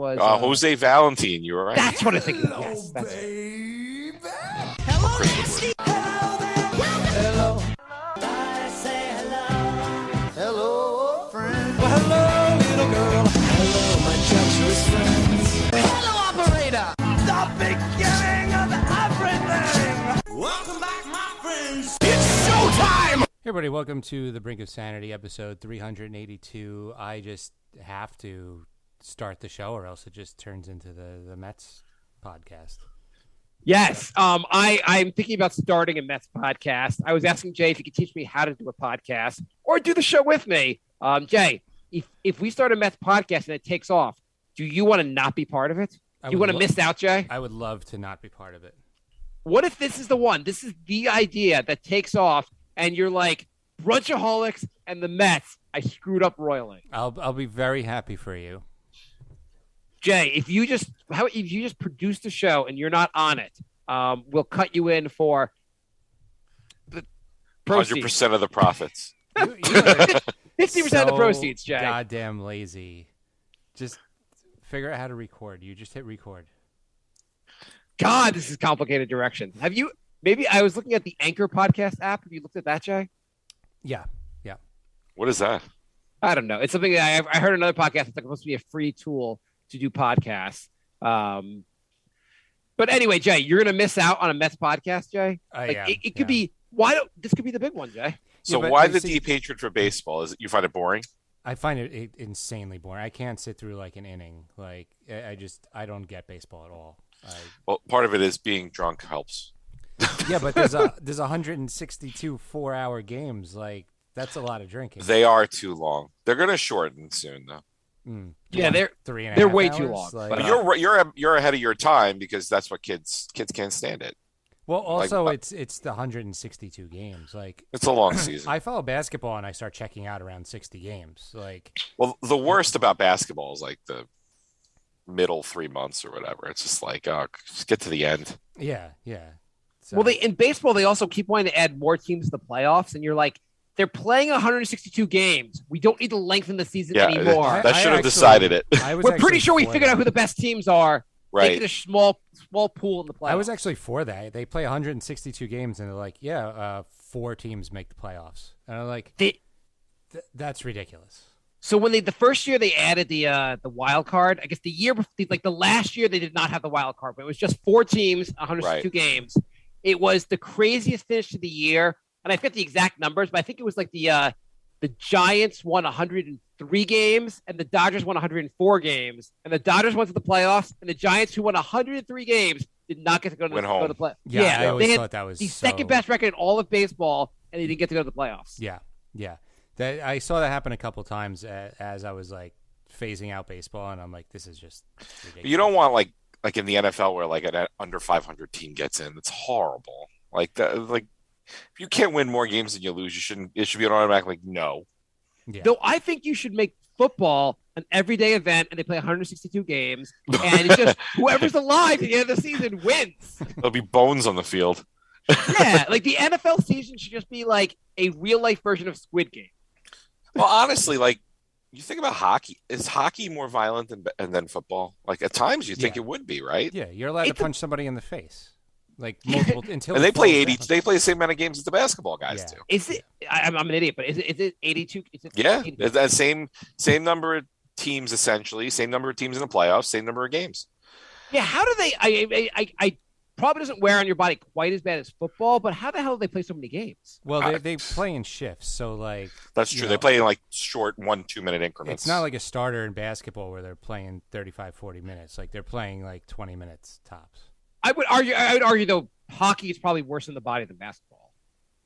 Was Jose Valentin. You were right. That's what I think. Hello, Yes, that's baby. Hello, Nasty. Hello there. Hello. I say hello. Hello, friend. Well, hello, little girl. Hello, my treacherous friends. Hello, operator. The beginning of everything. Welcome back, my friends. It's showtime. Hey everybody, welcome to The Brink of Sanity, episode 382. I just have to start the show or else it just turns into the Mets podcast. Yes. I'm thinking about starting a Mets podcast. I was asking Jay if he could teach me how to do a podcast or do the show with me. Jay, if we start a Mets podcast and it takes off, do you want to not be part of it? Do you want to miss out, Jay? I would love to not be part of it. What if this is the one? This is the idea that takes off and you're like, Brunchaholics and the Mets, I screwed up royally. I'll be very happy for you. Jay, if you just produce the show and you're not on it, we'll cut you in for the proceeds. 100% of the profits. 50% of the proceeds, Jay. Goddamn lazy. Just figure out how to record. You just hit record. God, this is complicated directions. Have you? Maybe I was looking at the Anchor podcast app. Have you looked at that, Jay? Yeah. What is that? I don't know. It's something that I heard another podcast. It's like supposed to be a free tool to do podcasts. But anyway, Jay, you're going to miss out on a Mets podcast, Jay. It could be. This could be the big one, Jay. So why the deep hatred for baseball? Is it you find it boring? I find it insanely boring. I can't sit through like an inning. Like I don't get baseball at all. Well, part of it is being drunk helps. Yeah, but there's 162 4-hour games. Like that's a lot of drinking. They are too long. They're going to shorten soon, though. Yeah, they're 3.5 they're way hours, too long. like- But you're ahead of your time because that's what kids can't stand it. Well, also it's the 162 games. Like It's a long season. I follow basketball and I start checking out around 60 games. Like, Well, the worst about basketball is like the middle 3 months or whatever. It's just like, just get to the end. yeah. So, Well, in baseball, they also keep wanting to add more teams to the playoffs, and you're like, they're playing 162 games. We don't need to lengthen the season anymore. That should have decided it. We're pretty sure we figured out who the best teams are. Right. Make it a small pool in the playoffs. I was actually for that. They play 162 games and they're like, 4 teams make the playoffs. And I'm like, that's ridiculous. So when the first year they added the wild card, I guess the year before, like the last year they did not have the wild card, but it was just 4 teams, 162 games. It was the craziest finish to the year, and I forget the exact numbers, but I think it was like the Giants won 103 games, and the Dodgers won 104 games, and the Dodgers went to the playoffs, and the Giants, who won 103 games, did not get to go to the playoffs. Yeah, I always thought that was the second best record in all of baseball, and they didn't get to go to the playoffs. Yeah. I saw that happen a couple times as I was like phasing out baseball, and I'm like, this is just ridiculous. You don't want like in the NFL where like an under 500 team gets in. It's horrible. Like that. Like if you can't win more games than you lose, you shouldn't. It should be an automatic like no. Yeah. Though I think you should make football an everyday event, and they play 162 games, and it's just whoever's alive at the end of the season wins. There'll be bones on the field. Yeah, like the NFL season should just be like a real life version of Squid Game. Well, honestly, like you think about hockey. Is hockey more violent than football? Like at times you think it would be, right? Yeah, you're allowed to punch somebody in the face, like multiple until. And they play 80. They play the same amount of games as the basketball guys do. Is it? I'm an idiot, but is it 82? Is it yeah, it's that same number of teams essentially, same number of teams in the playoffs, same number of games. Yeah, how do they? I probably doesn't wear on your body quite as bad as football, but how the hell do they play so many games? Well, they play in shifts, so like that's true. They play in like short 1-2 minute increments. It's not like a starter in basketball where they're playing 35-40 minutes. Like they're playing like 20 minutes tops. I would argue though, hockey is probably worse in the body than basketball.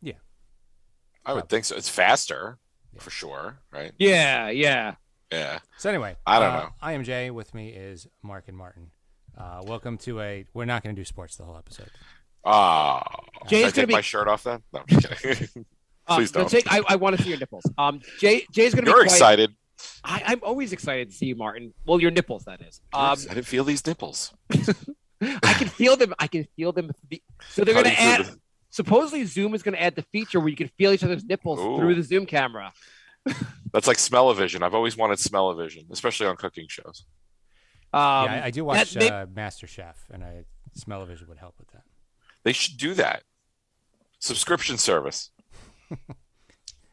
Yeah, I would think so. It's faster for sure, right? Yeah. So anyway, I don't know. I am Jay. With me is Marc and Martin. Welcome to we're not going to do sports the whole episode. Jay's should I take my shirt off then? No, I'm just kidding. Please don't. I want to see your nipples. Jay's going to be You're excited. I'm always excited to see you, Martin. Well, your nipples, that is. I didn't feel these nipples. I can feel them. So they're going to add. Supposedly, Zoom is going to add the feature where you can feel each other's nipples through the Zoom camera. That's like smell-o-vision. I've always wanted smell-o-vision, especially on cooking shows. Yeah, I do watch MasterChef, and Smell-O-Vision would help with that. They should do that. Subscription service.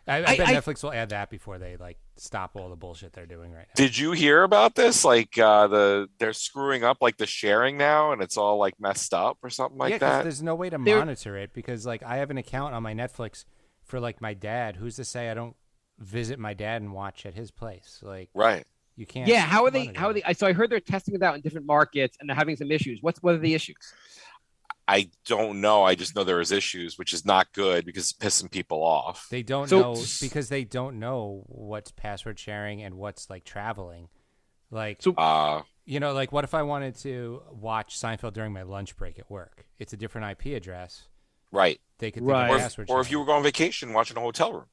I bet Netflix will add that before they stop all the bullshit they're doing right now. Did you hear about this? They're screwing up the sharing now, and it's all messed up or something like that. There's no way to monitor it because I have an account on my Netflix for my dad. Who's to say I don't visit my dad and watch at his place? Right. You can't. Yeah. How are they? So I heard they're testing it out in different markets and they're having some issues. What are the issues? I don't know. I just know there is issues, which is not good because it's pissing people off. They don't know because they don't know what's password sharing and what's traveling. What if I wanted to watch Seinfeld during my lunch break at work? It's a different IP address. Right. They could think of password sharing. Or if you were going on vacation, watching a hotel room.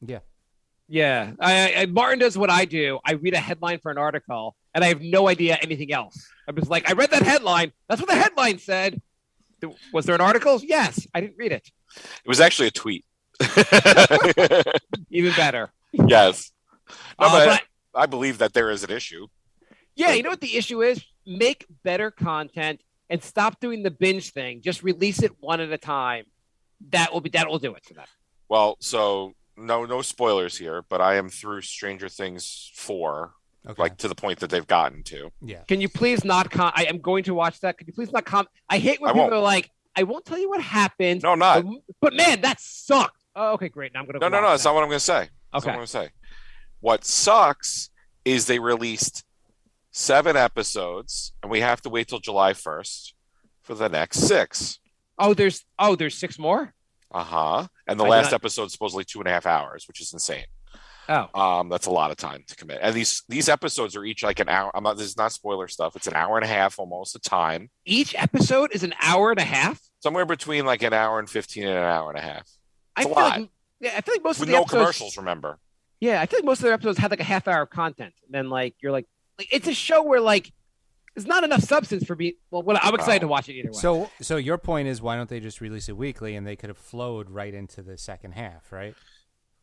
Yeah. Yeah. Martin does what I do. I read a headline for an article and I have no idea anything else. I was I read that headline. That's what the headline said. Was there an article? Yes. I didn't read it. It was actually a tweet. Even better. Yes. No, but I believe that there is an issue. Yeah. You know what the issue is? Make better content and stop doing the binge thing. Just release it one at a time. That will do it for them. Well, so no spoilers here, but I am through Stranger Things 4. Okay. To the point that they've gotten to. Yeah. Can you please not I am going to watch that. Can you please not I hate when people are I won't tell you what happened. No, I'm not. But man, that sucked. Oh, okay, great. Now I'm going to No, that's not what I'm going to say. That's okay. What I'm going to say. What sucks is they released 7 episodes and we have to wait till July 1st for the next 6. Oh, there's 6 more? Uh-huh. And the last episode is supposedly 2.5 hours, which is insane. Oh, that's a lot of time to commit. And these episodes are each an hour. This is not spoiler stuff. It's an hour and a half almost a time. Each episode is an hour and a half? Somewhere between an hour and 15 and an hour and a half. It's a lot. I feel like most with of the no episodes, commercials, remember? Yeah, I feel like most of their episodes had a half hour of content. And then you're it's a show where there's not enough substance for me. Well, I'm excited to watch it either way. So your point is, why don't they just release it weekly and they could have flowed right into the second half, right?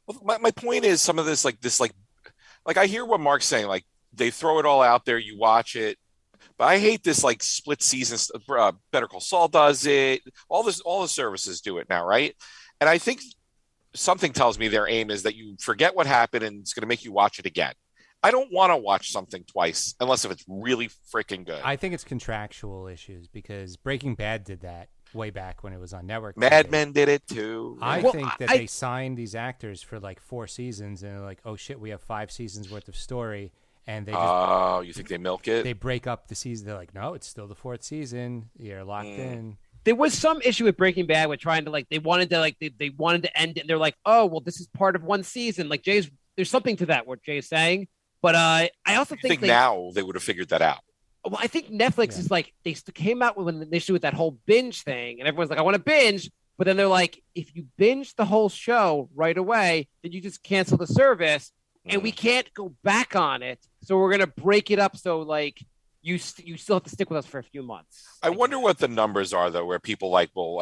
Well, my point is some of this I hear what Marc's saying. They throw it all out there, you watch it, but I hate this split season. Better Call Saul does it. All the services do it now, right? And I think something tells me their aim is that you forget what happened and it's going to make you watch it again. I don't want to watch something twice unless if it's really freaking good. I think it's contractual issues because Breaking Bad did that way back when it was on network. Mad Men did it too. I think that they signed these actors for 4 seasons and they're oh shit, we have 5 seasons worth of story, and they just you think they milk it? They break up the season. They're no, it's still the 4th season. You're locked in. There was some issue with Breaking Bad with trying to they wanted to end it, and they're oh well, this is part of one season. There's something to that what Jay's saying, but I also think now they would have figured that out. Well, I think Netflix is they came out with an issue with that whole binge thing, and everyone's I want to binge, but then they're if you binge the whole show right away, then you just cancel the service, and we can't go back on it. So we're gonna break it up. So you still have to stick with us for a few months. I wonder what the numbers are though, where people will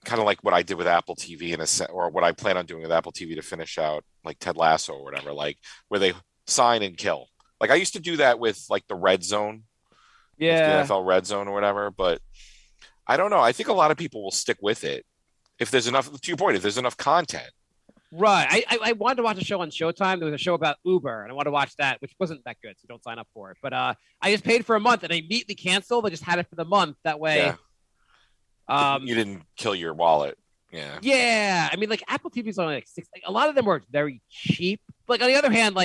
kind of what I did with Apple TV or what I plan on doing with Apple TV to finish out Ted Lasso or whatever, where they sign and kill. I used to do that with the Red Zone. Yeah, the NFL Red Zone or whatever, but I don't know. I think a lot of people will stick with it if there's enough. To your point, if there's enough content, right? I wanted to watch a show on Showtime. There was a show about Uber, and I wanted to watch that, which wasn't that good, so don't sign up for it. But I just paid for a month, and I immediately canceled. I just had it for the month. That way, you didn't kill your wallet. Yeah. Yeah, I mean, Apple TV is only $6. A lot of them are very cheap. On the other hand,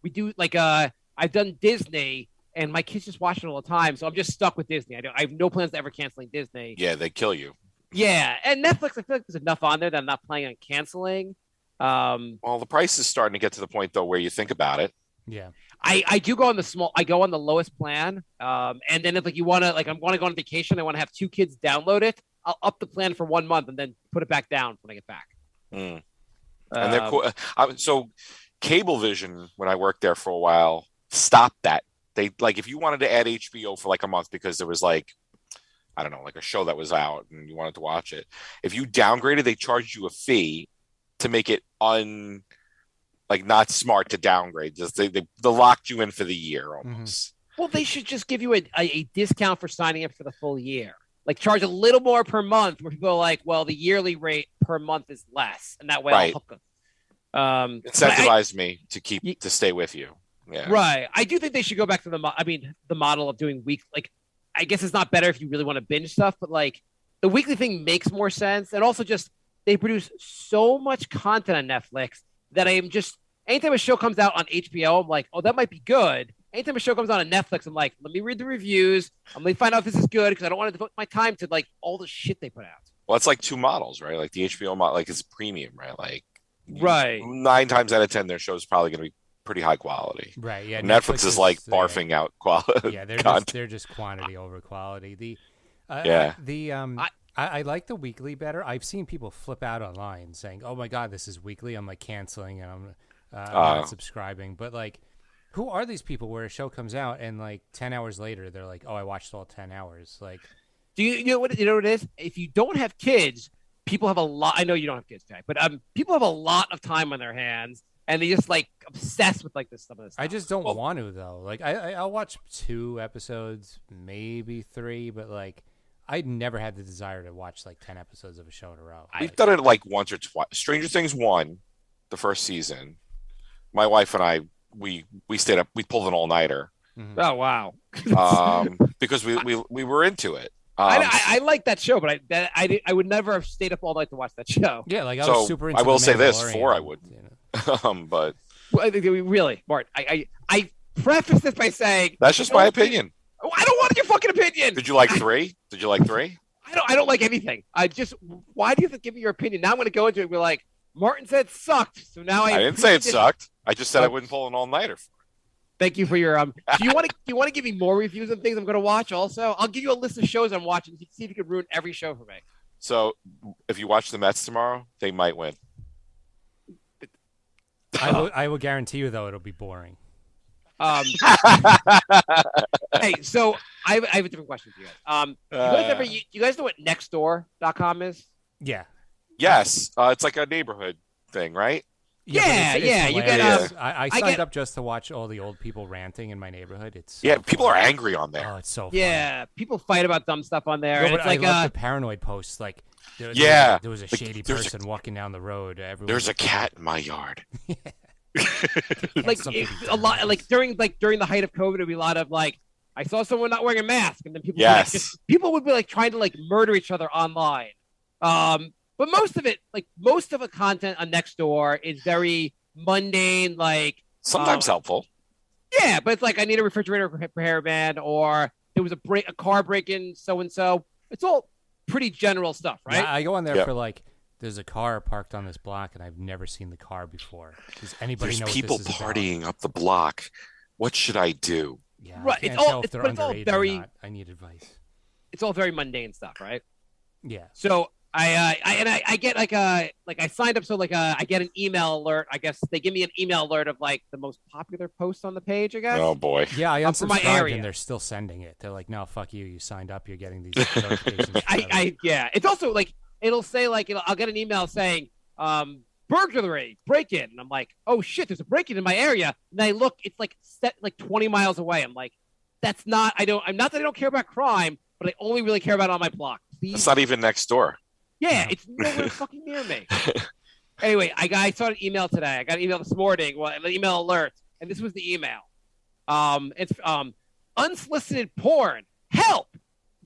we do I've done Disney. And my kids just watch it all the time, so I'm just stuck with Disney. I have no plans to ever canceling Disney. Yeah, they kill you. Yeah, and Netflix, I feel like there's enough on there that I'm not planning on canceling. Well, the price is starting to get to the point though where you think about it. Yeah, I do go on the lowest plan, and then if you want to I want to go on vacation, I want to have 2 kids download it. I'll up the plan for 1 month and then put it back down when I get back. And they're cool. So Cablevision, when I worked there for a while, stopped that. They if you wanted to add HBO for a month because there was I don't know, a show that was out and you wanted to watch it. If you downgraded, they charged you a fee to make it not smart to downgrade. Just they locked you in for the year almost. Well, they should just give you a discount for signing up for the full year. Like charge a little more per month, where people are like, well, the yearly rate per month is less, and that way I'll hook them. Incentivize me to stay with you. Yeah. Right. I do think they should go back to the model of doing week. Like, I guess it's not better if you really want to binge stuff, but like the weekly thing makes more sense. And also just they produce so much content on Netflix that I am just anytime a show comes out on HBO, I'm like, oh, that might be good. Anytime a show comes out on Netflix, I'm like, let me read the reviews. I'm going to find out if this is good because I don't want to devote my time to like all the shit they put out. Well, it's like two models, right? Like the HBO model, like it's premium, right? Like, right. 9 times out of 10, their show is probably going to be pretty high quality. Right. Yeah. Netflix is like barfing out quality. Yeah. They're just quantity over quality. I like the weekly better. I've seen people flip out online saying, "Oh my God, this is weekly." I'm like canceling and I'm not subscribing. But like, who are these people where a show comes out and like 10 hours later they're like, "Oh, I watched all 10 hours." Like, do you know what it is? If you don't have kids, people have a lot. I know you don't have kids, Jack, but people have a lot of time on their hands. And they just like obsessed with like some of this stuff. I just don't want to though. Like I'll watch 2 episodes, maybe 3, but like I'd never had the desire to watch like 10 episodes of a show in a row. We've done it like once or twice. Stranger Things 1, the first season. My wife and I, we stayed up. We pulled an all-nighter. Mm-hmm. Oh wow! Because we were into it. I like that show, but I would never have stayed up all night to watch that show. Yeah, like I was super into I will The say this: Mandalorian, 4 I would. You know. But really, Mark, I preface this by saying that's just my opinion. I don't want your fucking opinion. Did you like 3? Did you like 3? I don't like anything. Why do you have to give me your opinion? Now I'm going to go into it. We're like, Martin said it sucked, so now I didn't say it sucked. I just said I wouldn't pull an all-nighter. Thank you for your Do you want to give me more reviews and things I'm going to watch? Also, I'll give you a list of shows I'm watching. See if you can ruin every show for me. So, if you watch the Mets tomorrow, they might win. I will guarantee you, though, it'll be boring. Hey, so I have a different question for you guys. You guys know what Nextdoor.com is? Yeah. Yes. It's like a neighborhood thing, right? Yeah. You get I signed up just to watch all the old people ranting in my neighborhood. It's people are angry on there. Oh, it's so funny. Yeah, people fight about dumb stuff on there. No, and but it's I love the paranoid posts. Like, there was a shady person walking down the road. There's a cat in my yard. A lot like during the height of COVID, it'd be a lot of like I saw someone not wearing a mask, and then people would be like trying to like murder each other online. But most of the content on Nextdoor is very mundane, like sometimes helpful. Yeah, but it's like I need a refrigerator repairman, or there was a car break-in, so and so. It's all pretty general stuff, right? Yeah, I go on there for like. There's a car parked on this block, and I've never seen the car before. Does anybody know what people this is partying about? up the block. What should I do? Yeah, right. I can't tell if they're underage or not. I need advice. It's all very mundane stuff, right? Yeah. So I get I signed up, so I get an email alert. I guess they give me an email alert of like the most popular posts on the page, I guess. Oh boy. Yeah, I unsubscribed and they're still sending it. They're like, no, fuck you. You signed up. You're getting these notifications. Yeah. It's also like it'll say like I'll get an email saying burglary, break-in, and I'm like, oh shit, there's a break-in in my area. And I look, it's like set like 20 miles away. I'm like, that's not. I'm not that I don't care about crime, but I only really care about it on my block. Please. It's not even next door. Yeah, it's nowhere fucking near me. Anyway, I saw an email today. I got an email this morning. Well, an email alert, and this was the email. It's unsolicited porn. Help!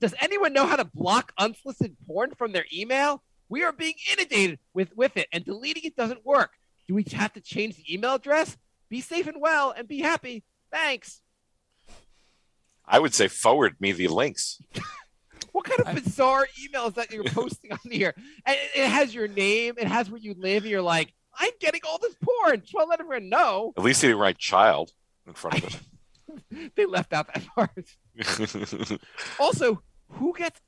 Does anyone know how to block unsolicited porn from their email? We are being inundated with it, and deleting it doesn't work. Do we have to change the email address? Be safe and well, and be happy. Thanks. I would say forward me the links. What kind of bizarre emails that you're posting on here? And it has your name, it has where you live, and you're like, I'm getting all this porn. So I'll let everyone know. At least they didn't write child in front of it. They left out that part. Also, who gets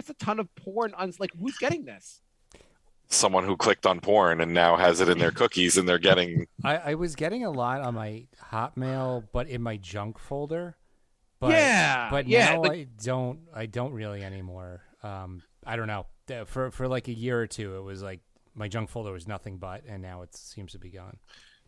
a ton of porn on, like, who's getting this? Someone who clicked on porn and now has it in their cookies, and they're getting. I was getting a lot on my Hotmail, but in my junk folder. But, but now like, I don't really anymore. I don't know. For like a year or two, it was like my junk folder was nothing but, and now it seems to be gone.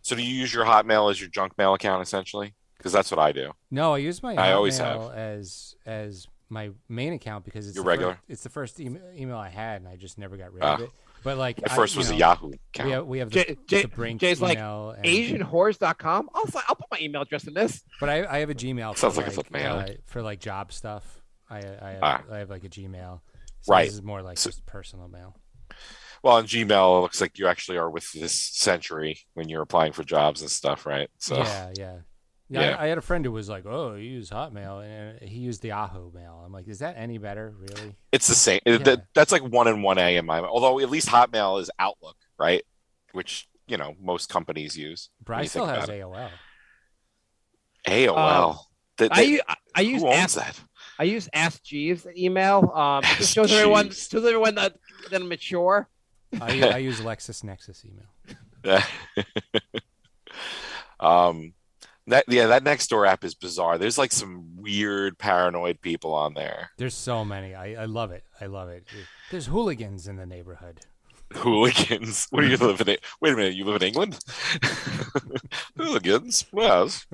So do you use your Hotmail as your junk mail account, essentially? Because that's what I do. No, I use my I always Hotmail have. as my main account because it's Your regular. It's the first email I had, and I just never got rid of it. But like, my first was a Yahoo account. We have the Brink Jay's email. Like AsianWhores.com. I'll put my email address in this. But I have a Gmail. Sounds like a flip mail. For like job stuff. I have like a Gmail. So right. This is more like just personal mail. Well, on Gmail, it looks like you actually are with this century when you're applying for jobs and stuff, right? So Yeah. I had a friend who was like, "Oh, you use Hotmail," and he used the Yahoo mail. I'm like, "Is that any better, really?" It's the same. Yeah. That's like 1 and 1A in my mind. Although at least Hotmail is Outlook, right? Which most companies use. Bryce still has AOL. AOL. I use who owns that? I use Ask Jeeves email. It shows everyone that I'm mature. I use LexisNexis email. That Nextdoor app is bizarre. There's like some weird paranoid people on there. There's so many. I love it. There's hooligans in the neighborhood. Hooligans? What do you live in? Wait a minute, you live in England? Hooligans? Yes.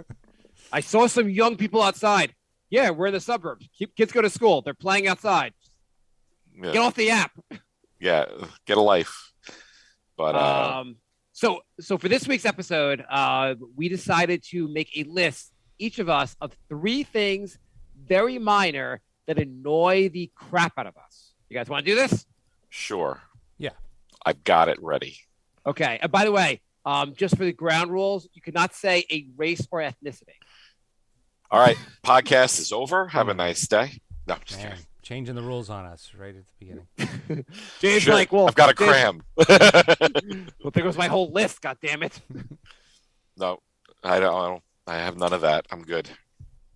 I saw some young people outside. Yeah, we're in the suburbs. Kids go to school. They're playing outside. Yeah. Get off the app. Yeah, get a life. But So for this week's episode, we decided to make a list, each of us, of 3 things very minor that annoy the crap out of us. You guys want to do this? Sure. Yeah. I've got it ready. Okay. And by the way, just for the ground rules, you cannot say a race or ethnicity. All right. Podcast is over. Have a nice day. No, I'm just kidding. Changing the rules on us right at the beginning. James like, well, I've got a cram. Well, there goes my whole list. God damn it. No, I don't. I have none of that. I'm good.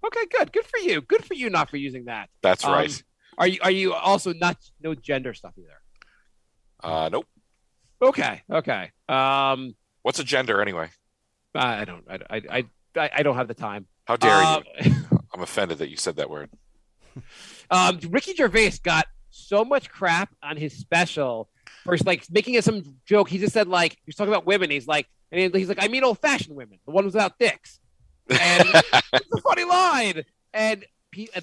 Okay, good. Good for you. Good for you not for using that. That's right. Are you also no gender stuff either? Nope. Okay. What's a gender anyway? I don't have the time. How dare you? I'm offended that you said that word. Ricky Gervais got so much crap on his special for like making some joke. He just said like he was talking about women. He's like, I mean old fashioned women, the ones without dicks. And it's a funny line. And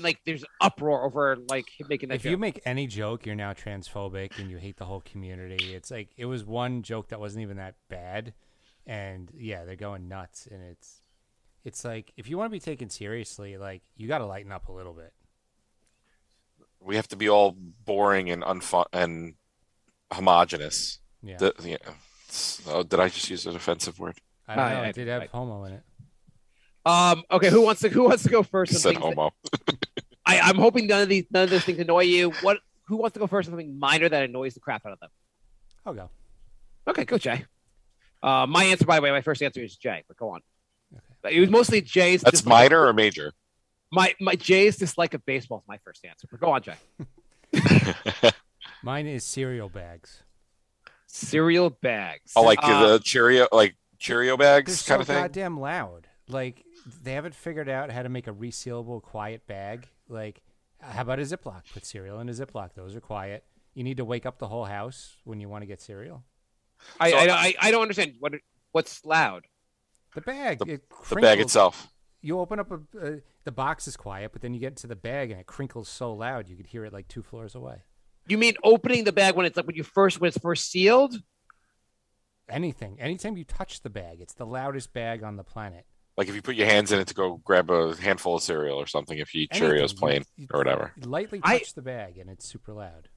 like there's uproar over like him making that. If you make any joke, you're now transphobic and you hate the whole community. It's like it was one joke that wasn't even that bad, and yeah, they're going nuts. And it's like if you want to be taken seriously, like you got to lighten up a little bit. We have to be all boring and unfun and homogenous. Yeah. Did I just use an offensive word? I don't know. It did have homo in it. Okay. Who wants to go first? You said homo. I'm hoping none of those things annoy you. Who wants to go first on something minor that annoys the crap out of them? I'll go. Okay, go Jay. My answer, by the way, my first answer is Jay. But go on. Okay. It was mostly Jay's. That's minor or major? My Jay's dislike of baseball is my first answer. But go on, Jay. Mine is cereal bags. Cereal bags. Oh, like the Cheerio bags kind of thing? They're so goddamn loud. Like, they haven't figured out how to make a resealable, quiet bag. Like, how about a Ziploc? Put cereal in a Ziploc. Those are quiet. You need to wake up the whole house when you want to get cereal. I don't understand. What's loud? The bag. The bag itself. You open up the box is quiet, but then you get to the bag and it crinkles so loud you could hear it like 2 floors away. You mean opening the bag when it's like when it's first sealed? Anytime you touch the bag, it's the loudest bag on the planet. Like if you put your hands in it to go grab a handful of cereal or something, if you eat Cheerios plain or whatever. You lightly touch the bag and it's super loud.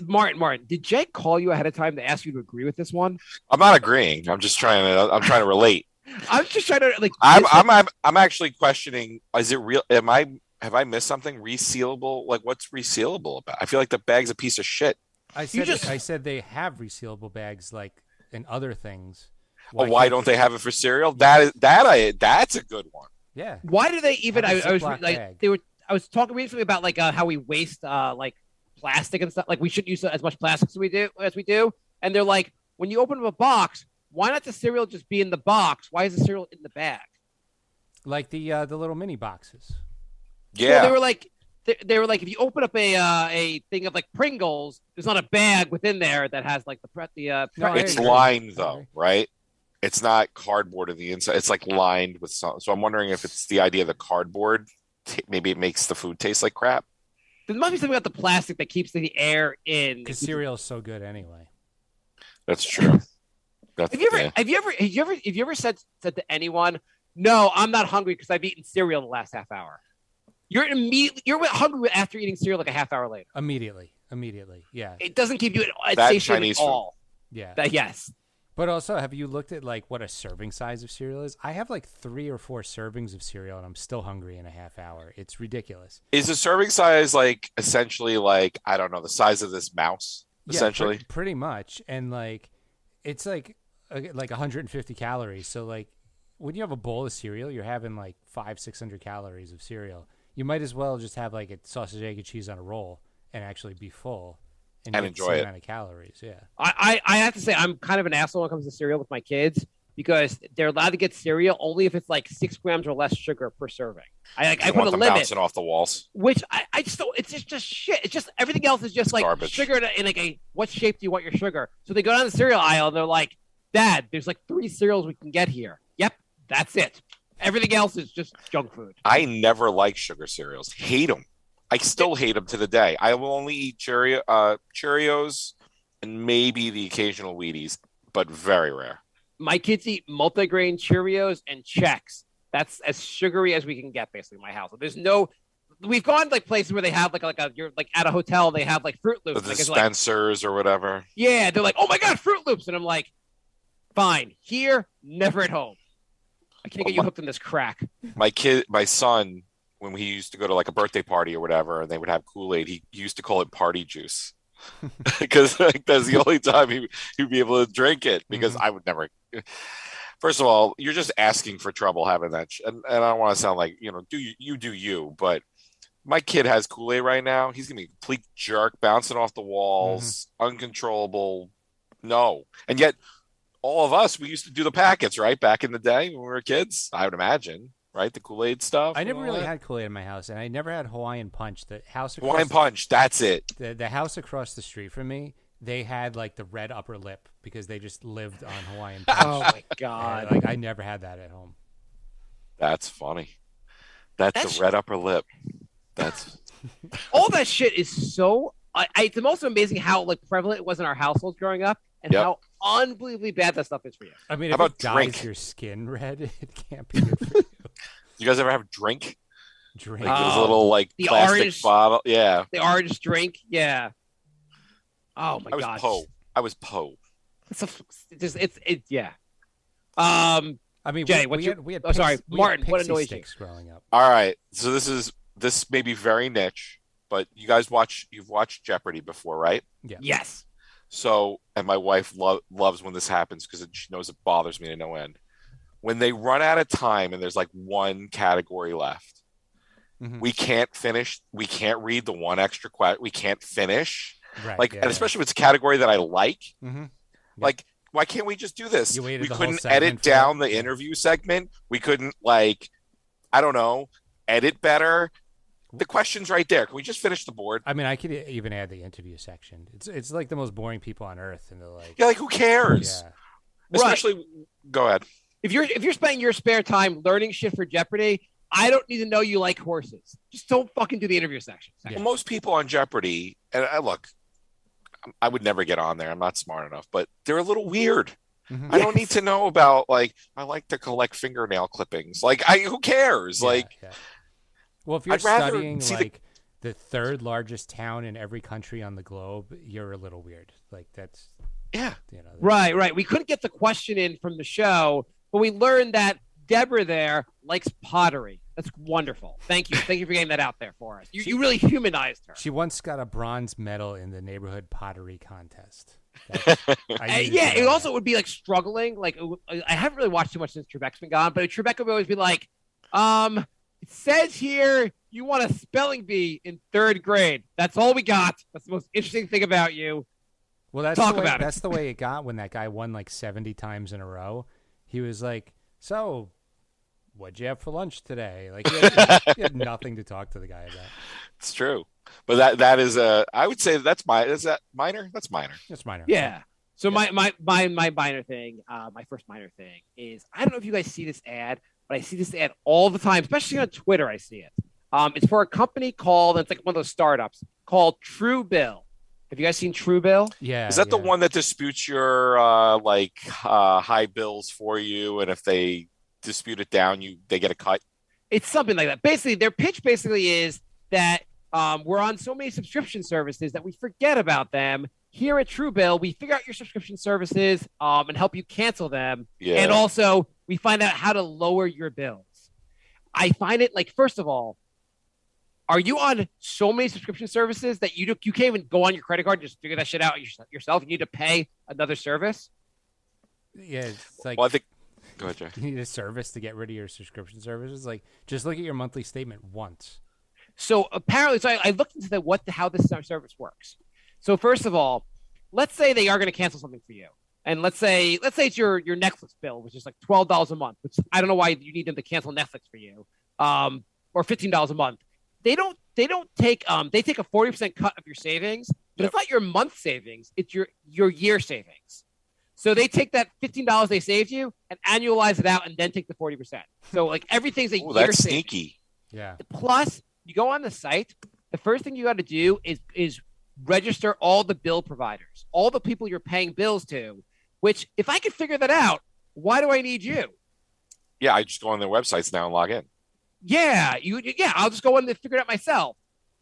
Martin, did Jay call you ahead of time to ask you to agree with this one? I'm not agreeing. I'm trying to relate. I'm just trying to like. I'm actually questioning. Is it real? Have I missed something? Resealable? Like what's resealable about? I feel like the bag's a piece of shit. I said they have resealable bags like in other things. Why don't they have it for cereal? That's a good one. Yeah. Why do they even? I was talking recently about like how we waste like plastic and stuff. Like we shouldn't use as much plastic as we do. And they're like, when you open up a box, why not the cereal just be in the box? Why is the cereal in the bag? Like the little mini boxes. Yeah. So they were like, if you open up a thing of like Pringles, there's not a bag within there that has like the it's lined though, right? it's not cardboard in the inside. It's like lined with some. So I'm wondering if it's the idea of the cardboard. Maybe it makes the food taste like crap. There must be something about the plastic that keeps the air in. Because cereal is so good anyway. That's true. Have you ever said to anyone, "No, I'm not hungry because I've eaten cereal the last half hour"? You're hungry after eating cereal like a half hour later. Immediately, yeah. It doesn't keep you that Chinese at all. Food. Yeah. Yes. But also, have you looked at like what a serving size of cereal is? I have like 3 or 4 servings of cereal, and I'm still hungry in a half hour. It's ridiculous. Is the serving size like essentially like, I don't know, the size of this mouse? Essentially, yeah, pretty much, and like it's like 150 calories. So like when you have a bowl of cereal, you're having like 500-600 calories of cereal. You might as well just have like a sausage, egg, and cheese on a roll and actually be full and enjoy it. Amount of calories. Yeah. I have to say I'm kind of an asshole when it comes to cereal with my kids because they're allowed to get cereal only if it's like 6 grams or less sugar per serving. I put a limit. Bouncing off the walls. Which I just don't. It's just shit. It's just everything else is just like garbage. Sugar in like a what shape do you want your sugar? So they go down the cereal aisle and they're like, "Dad, there's like 3 cereals we can get here." Yep, that's it. Everything else is just junk food. I never liked sugar cereals. Hate them. I still hate them to the day. I will only eat Cheerios and maybe the occasional Wheaties, but very rare. My kids eat multigrain Cheerios and Chex. That's as sugary as we can get, basically, in my house. There's no. We've gone to like places where they have you're like at a hotel. They have like Fruit Loops, the dispensers or whatever. Yeah, they're like, "Oh my God, Fruit Loops," and I'm like, "Fine, here, never at home. I can't get you hooked on this crack." My son, when he used to go to like a birthday party or whatever, and they would have Kool-Aid, he used to call it party juice because like, that's the only time he'd be able to drink it. Because I would never. First of all, you're just asking for trouble having that, and I don't want to sound like do you, but my kid has Kool-Aid right now. He's gonna be a complete jerk, bouncing off the walls, uncontrollable. No, and yet. All of us, we used to do the packets, right? Back in the day when we were kids, I would imagine, right? The Kool-Aid stuff. I never really had Kool-Aid in my house, and I never had Hawaiian Punch. The house across Hawaiian Punch, that's it. The house across the street from me, they had like the red upper lip because they just lived on Hawaiian Punch. Oh my God! And, like I never had that at home. That's funny. That's the red upper lip. That's all that shit is so. It's the most amazing how like prevalent it was in our households growing up. And how unbelievably bad that stuff is for you. I mean, how if about it dyes your skin red, it can't be good for you. You guys ever have drink? Drink. Like those little like the plastic orange bottle. Yeah. The orange drink. Yeah. Oh my God. I was Poe. It's yeah. I mean, Jay, Martin, what annoys you? Growing up. All right. So this may be very niche, but you've watched Jeopardy before, right? Yeah. Yes. So, and my wife loves when this happens because she knows it bothers me to no end. When they run out of time and there's like one category left, we can't finish. We can't read the one extra question. We can't finish. Right, and especially if it's a category that I like. Like, why can't we just do this? We couldn't edit down the interview segment. We couldn't I don't know, edit better. The question's right there. Can we just finish the board? I mean, I could even add the interview section. It's like the most boring people on earth, and they're like, yeah, like who cares? Yeah. Especially, go ahead. If you're spending your spare time learning shit for Jeopardy, I don't need to know you like horses. Just don't fucking do the interview section. Well, most people on Jeopardy, and I would never get on there. I'm not smart enough, but they're a little weird. I don't need to know about I like to collect fingernail clippings. Who cares? Well, if you're studying the third largest town in every country on the globe, you're a little weird. That's right. We couldn't get the question in from the show, but we learned that Deborah there likes pottery. That's wonderful. Thank you for getting that out there for us. You really humanized her. She once got a bronze medal in the neighborhood pottery contest. It also would be struggling. I haven't really watched too much since Trebek's been gone, but Trebek would always be like, it says here you want a spelling bee in 3rd grade. That's all we got. That's the most interesting thing about you. Well, that's the way it got when that guy won 70 times in a row. He was like, "So, what'd you have for lunch today?" He had nothing to talk to the guy about. It's true, but that is I would say is that minor? That's minor. That's minor. Yeah. So my minor thing, my first minor thing is I don't know if you guys see this ad, but I see this ad all the time, especially on Twitter. I see it. It's for a company called, it's like one of those startups called Truebill. Have you guys seen Truebill? Yeah. Is that the one that disputes your high bills for you, and if they dispute it down, they get a cut? It's something like that. Basically, their pitch is that we're on so many subscription services that we forget about them. Here at Truebill, we figure out your subscription services and help you cancel them. Yeah. And also, we find out how to lower your bills. I find it like, first of all, are you on so many subscription services that you can't even go on your credit card and just figure that shit out yourself? You need to pay another service? Yeah, it's like... Well, I think... Go ahead, Jay. You need a service to get rid of your subscription services. Like, just look at your monthly statement once. So apparently, I looked into how this service works. So first of all, let's say they are going to cancel something for you, and let's say it's your Netflix bill, which is like $12 a month. Which I don't know why you need them to cancel Netflix for you, or $15 a month. They take a 40% cut of your savings, but It's not your month savings; it's your year savings. So they take that $15 they saved you and annualize it out, and then take the 40%. So like everything's a year that's savings. Sneaky. Yeah. Plus, you go on the site. The first thing you got to do is register all the bill providers, all the people you're paying bills to, which if I could figure that out, why do I need you? Yeah, I just go on their websites now and log in. Yeah, I'll just go in and figure it out myself.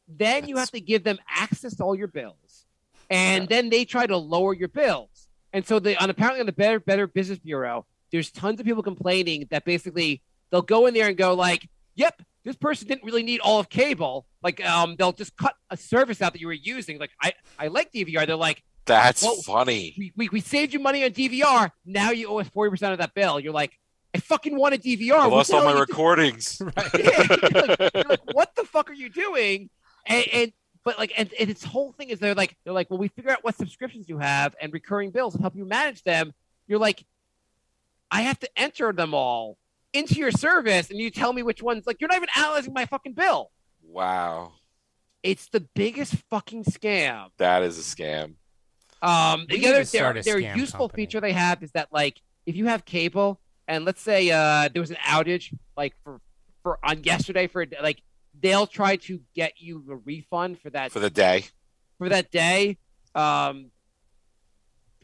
Then you have to give them access to all your bills. And then they try to lower your bills. And so apparently on the Better Business Bureau, there's tons of people complaining that basically they'll go in there and go like, yep, this person didn't really need all of cable. Like, they'll just cut a service out that you were using. Like, I like DVR. They're like, that's funny. We saved you money on DVR. Now you owe us 40% of that bill. You're like, I fucking want a DVR. I lost all my recordings. Right. Yeah, you're like, what the fuck are you doing? But its whole thing is they're like, well, we figure out what subscriptions you have and recurring bills and help you manage them. You're like, I have to enter them all into your service, and you tell me which ones. Like, you're not even analyzing my fucking bill. Wow. It's the biggest fucking scam. That is a scam. Their useful feature they have is that, like, if you have cable and let's say there was an outage, like for on yesterday for like, they'll try to get you a refund for that for the day. For that day.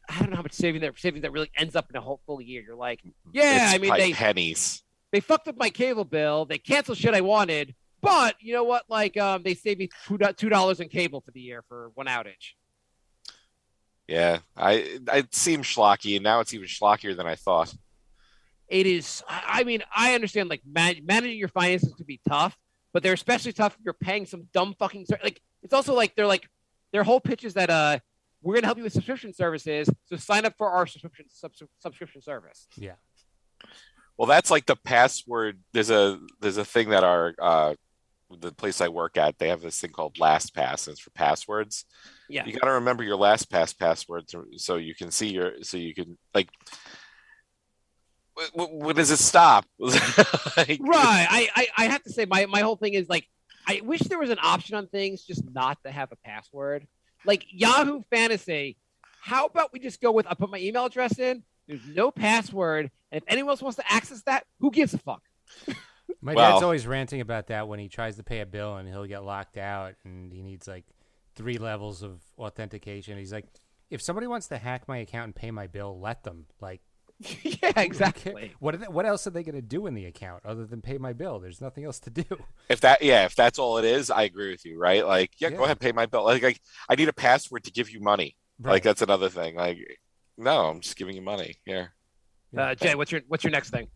I don't know how much saving that really ends up in a whole full year. You're like, yeah, it's pennies. They fucked up my cable bill. They canceled shit I wanted, but you know what? Like, they saved me $2 in cable for the year for one outage. Yeah, it seemed schlocky, and now it's even schlockier than I thought. It is. I mean, I understand like managing your finances could be tough, but they're especially tough if you're paying some dumb fucking like. It's also like their whole pitch is that we're going to help you with subscription services, so sign up for our subscription service. Yeah. Well, that's like the password. There's a thing that the place I work at, they have this thing called LastPass, and it's for passwords. Yeah. You got to remember your LastPass passwords so you can see like. When does it stop? Right. I have to say my whole thing is like, I wish there was an option on things just not to have a password. Like Yahoo Fantasy, how about we just go with, I put my email address in, there's no password, and if anyone else wants to access that, who gives a fuck? My dad's always ranting about that when he tries to pay a bill and he'll get locked out and he needs like 3 levels of authentication. He's like, if somebody wants to hack my account and pay my bill, let them. Like, yeah, exactly. What else are they going to do in the account other than pay my bill? There's nothing else to do. If that's all it is, I agree with you, right? Like, yeah. Go ahead, pay my bill. Like I need a password to give you money. Right. Like, that's another thing. Like, no, I'm just giving you money. Yeah. Jay, what's your next thing?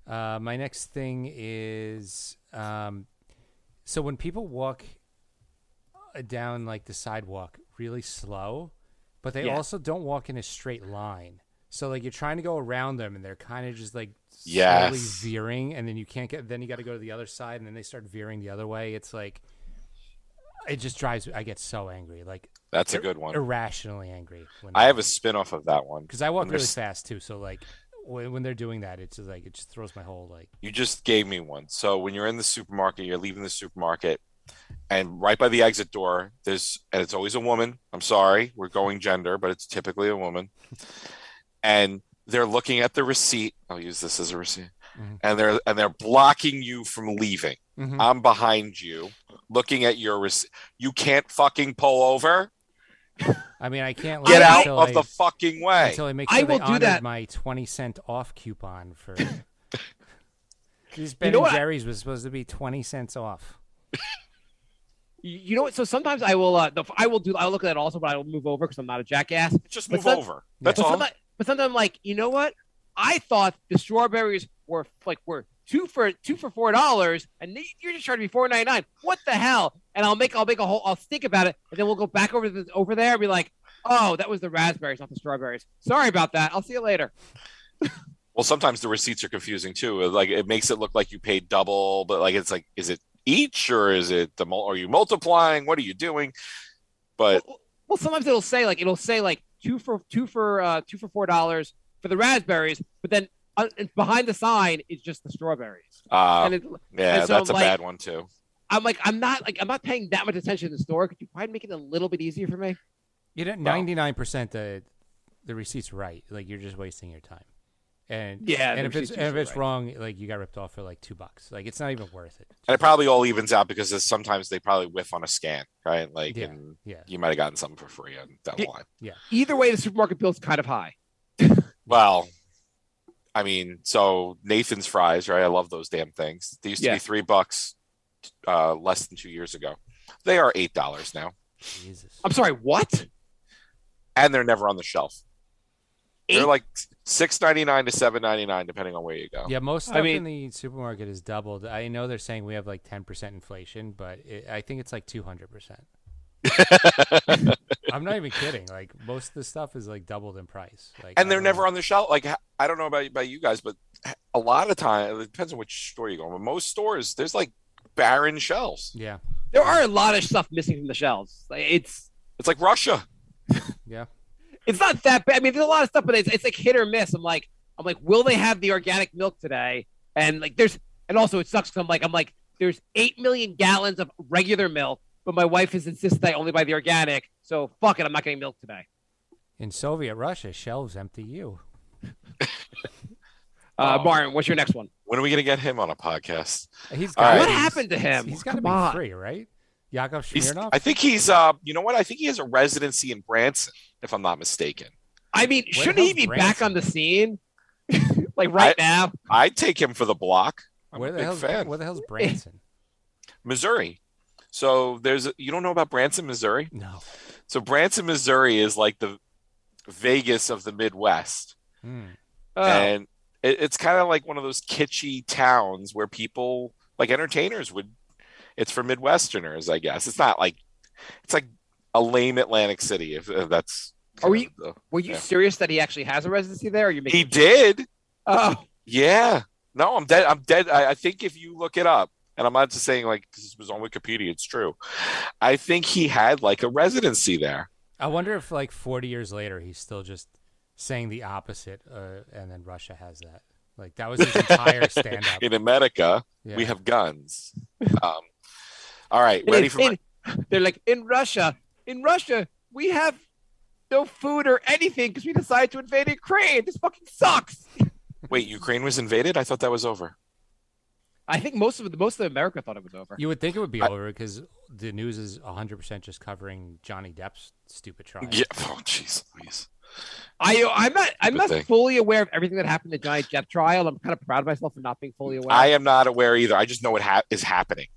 My next thing is so when people walk down like the sidewalk really slow, but they also don't walk in a straight line. So like you're trying to go around them and they're kind of just like slowly veering, and then you can't get. Then you got to go to the other side, and then they start veering the other way. It's like it just drives. I get so angry. Like that's a good one. Irrationally angry. I have a spin-off of that one because I walk really fast too. So like when they're doing that, it's just like it just throws my whole like. You just gave me one. So when you're in the supermarket, you're leaving the supermarket, And right by the exit door, and it's always a woman. I'm sorry, we're going gender, but it's typically a woman. And they're looking at the receipt. I'll use this as a receipt. And they're blocking you from leaving. I'm behind you, looking at your receipt. You can't fucking pull over. I mean, I can't get out of the fucking way until I make sure they honored my 20-cent off coupon for these Ben and Jerry's was supposed to be 20 cents off. You know what? So sometimes I will. I'll look at that also, but I will move over because I'm not a jackass. Just move over. That's all. But sometimes I'm like, you know what? I thought the strawberries were two for $4, and you're just trying to be $4.99. What the hell? And I'll think about it, and then we'll go back over there and be like, oh, that was the raspberries, not the strawberries. Sorry about that. I'll see you later. Well, sometimes the receipts are confusing too. Like it makes it look like you paid double, but like it's like, is it each or is it are you multiplying? What are you doing? But well, sometimes it'll say like two for $4 for the raspberries, but then behind the sign is just the strawberries. So that's a bad one too. I'm like, I'm not paying that much attention in the store. Could you probably make it a little bit easier for me? You know, 99% the receipt's right. Like you're just wasting your time. And if it's wrong, like you got ripped off for like $2. Like it's not even worth it. And it probably all evens out because sometimes they probably whiff on a scan, right? Like, you might have gotten something for free down the line. Yeah. Either way, the supermarket bill's kind of high. Well, I mean, so Nathan's fries, right? I love those damn things. They used to be $3 less than 2 years ago. They are $8 now. Jesus. I'm sorry, what? And they're never on the shelf. They're like $6.99 to $7.99 depending on where you go. Yeah, most stuff in the supermarket is doubled. I know they're saying we have like 10% inflation, but I think it's like 200%. I'm not even kidding. Like most of the stuff is like doubled in price. Like, and they're never on the shelf. Like I don't know about you guys, but a lot of time it depends on which store you go. But most stores, there's like barren shelves. Yeah, there are a lot of stuff missing from the shelves. It's like Russia. Yeah. It's not that bad. I mean, there's a lot of stuff, but it's like hit or miss. I'm like, will they have the organic milk today? And like, and also it sucks because I'm like, there's 8 million gallons of regular milk, but my wife has insisted I only buy the organic. So fuck it, I'm not getting milk today. In Soviet Russia, shelves empty you. Martin, what's your next one? When are we gonna get him on a podcast? What happened to him? He's got to be free, right? Yakoff Smirnoff? I think he's you know what? I think he has a residency in Branson, if I'm not mistaken. I mean, shouldn't he be back on the scene? Like now? I'd take him for the block. Where the hell's Branson? Missouri. So you don't know about Branson, Missouri? No. So Branson, Missouri is like the Vegas of the Midwest. And it's kind of like one of those kitschy towns where people, like entertainers it's for Midwesterners, I guess. It's not like, it's like a lame Atlantic City, if that's. Were you serious that he actually has a residency there? Or he did. Oh. Yeah. No, I'm dead. I think if you look it up, and I'm not just saying like this was on Wikipedia, it's true. I think he had like a residency there. I wonder if like 40 years later, he's still just saying the opposite, and then Russia has that. Like that was his entire stand-up. In America, we have guns. All right, ready for they're like, in Russia, we have no food or anything because we decided to invade Ukraine. This fucking sucks. Wait, Ukraine was invaded? I thought that was over. I think most of America thought it was over. You would think it would be over because the news is 100% just covering Johnny Depp's stupid trial. Yeah. Oh, jeez, please. I'm not fully aware of everything that happened in the Johnny Depp trial. I'm kind of proud of myself for not being fully aware. I am not aware either. I just know what is happening.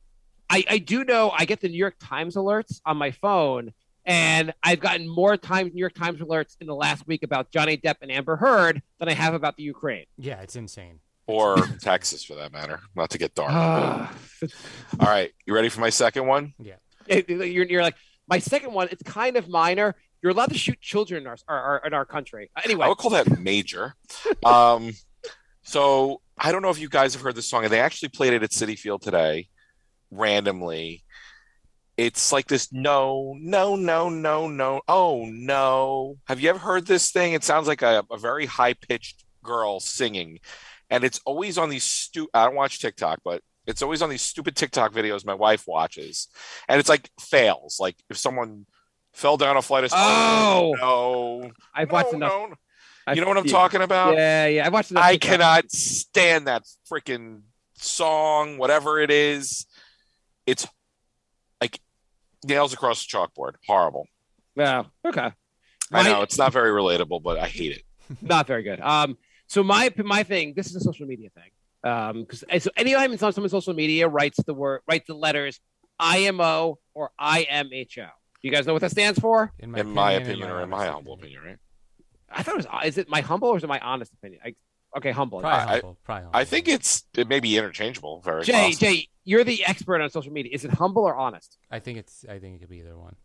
I do know I get the New York Times alerts on my phone, and I've gotten more New York Times alerts in the last week about Johnny Depp and Amber Heard than I have about the Ukraine. Yeah, it's insane. Or Texas, for that matter. Not to get dark. All right, you ready for my second one? Yeah. You're like, my second one, it's kind of minor. You're allowed to shoot children in our country. Anyway. I would call that major. So I don't know if you guys have heard this song, and they actually played it at Citi Field today. Randomly, it's like this no, oh no. Have you ever heard this thing? It sounds like a very high-pitched girl singing, and it's always on these I don't watch TikTok, but It's always on these stupid TikTok videos my wife watches, and it's like fails. Like if someone fell down a flight of stairs. Oh no! I've watched enough. No. You know what I'm talking about? Yeah. I watched enough. I cannot stand that freaking song, whatever it is. It's like nails across the chalkboard. Horrible. Yeah. Okay. I know it's not very relatable, but I hate it. Not very good. So my thing. This is a social media thing. Because so anytime someone's social media writes the letters IMO or IMHO. You guys know what that stands for? In my opinion, or in my humble opinion, right? I thought it was. Is it my humble or is it my honest opinion? Okay, humble. Probably humble. I think it may be interchangeable. Very. Jay, you're the expert on social media. Is it humble or honest? I think it could be either one.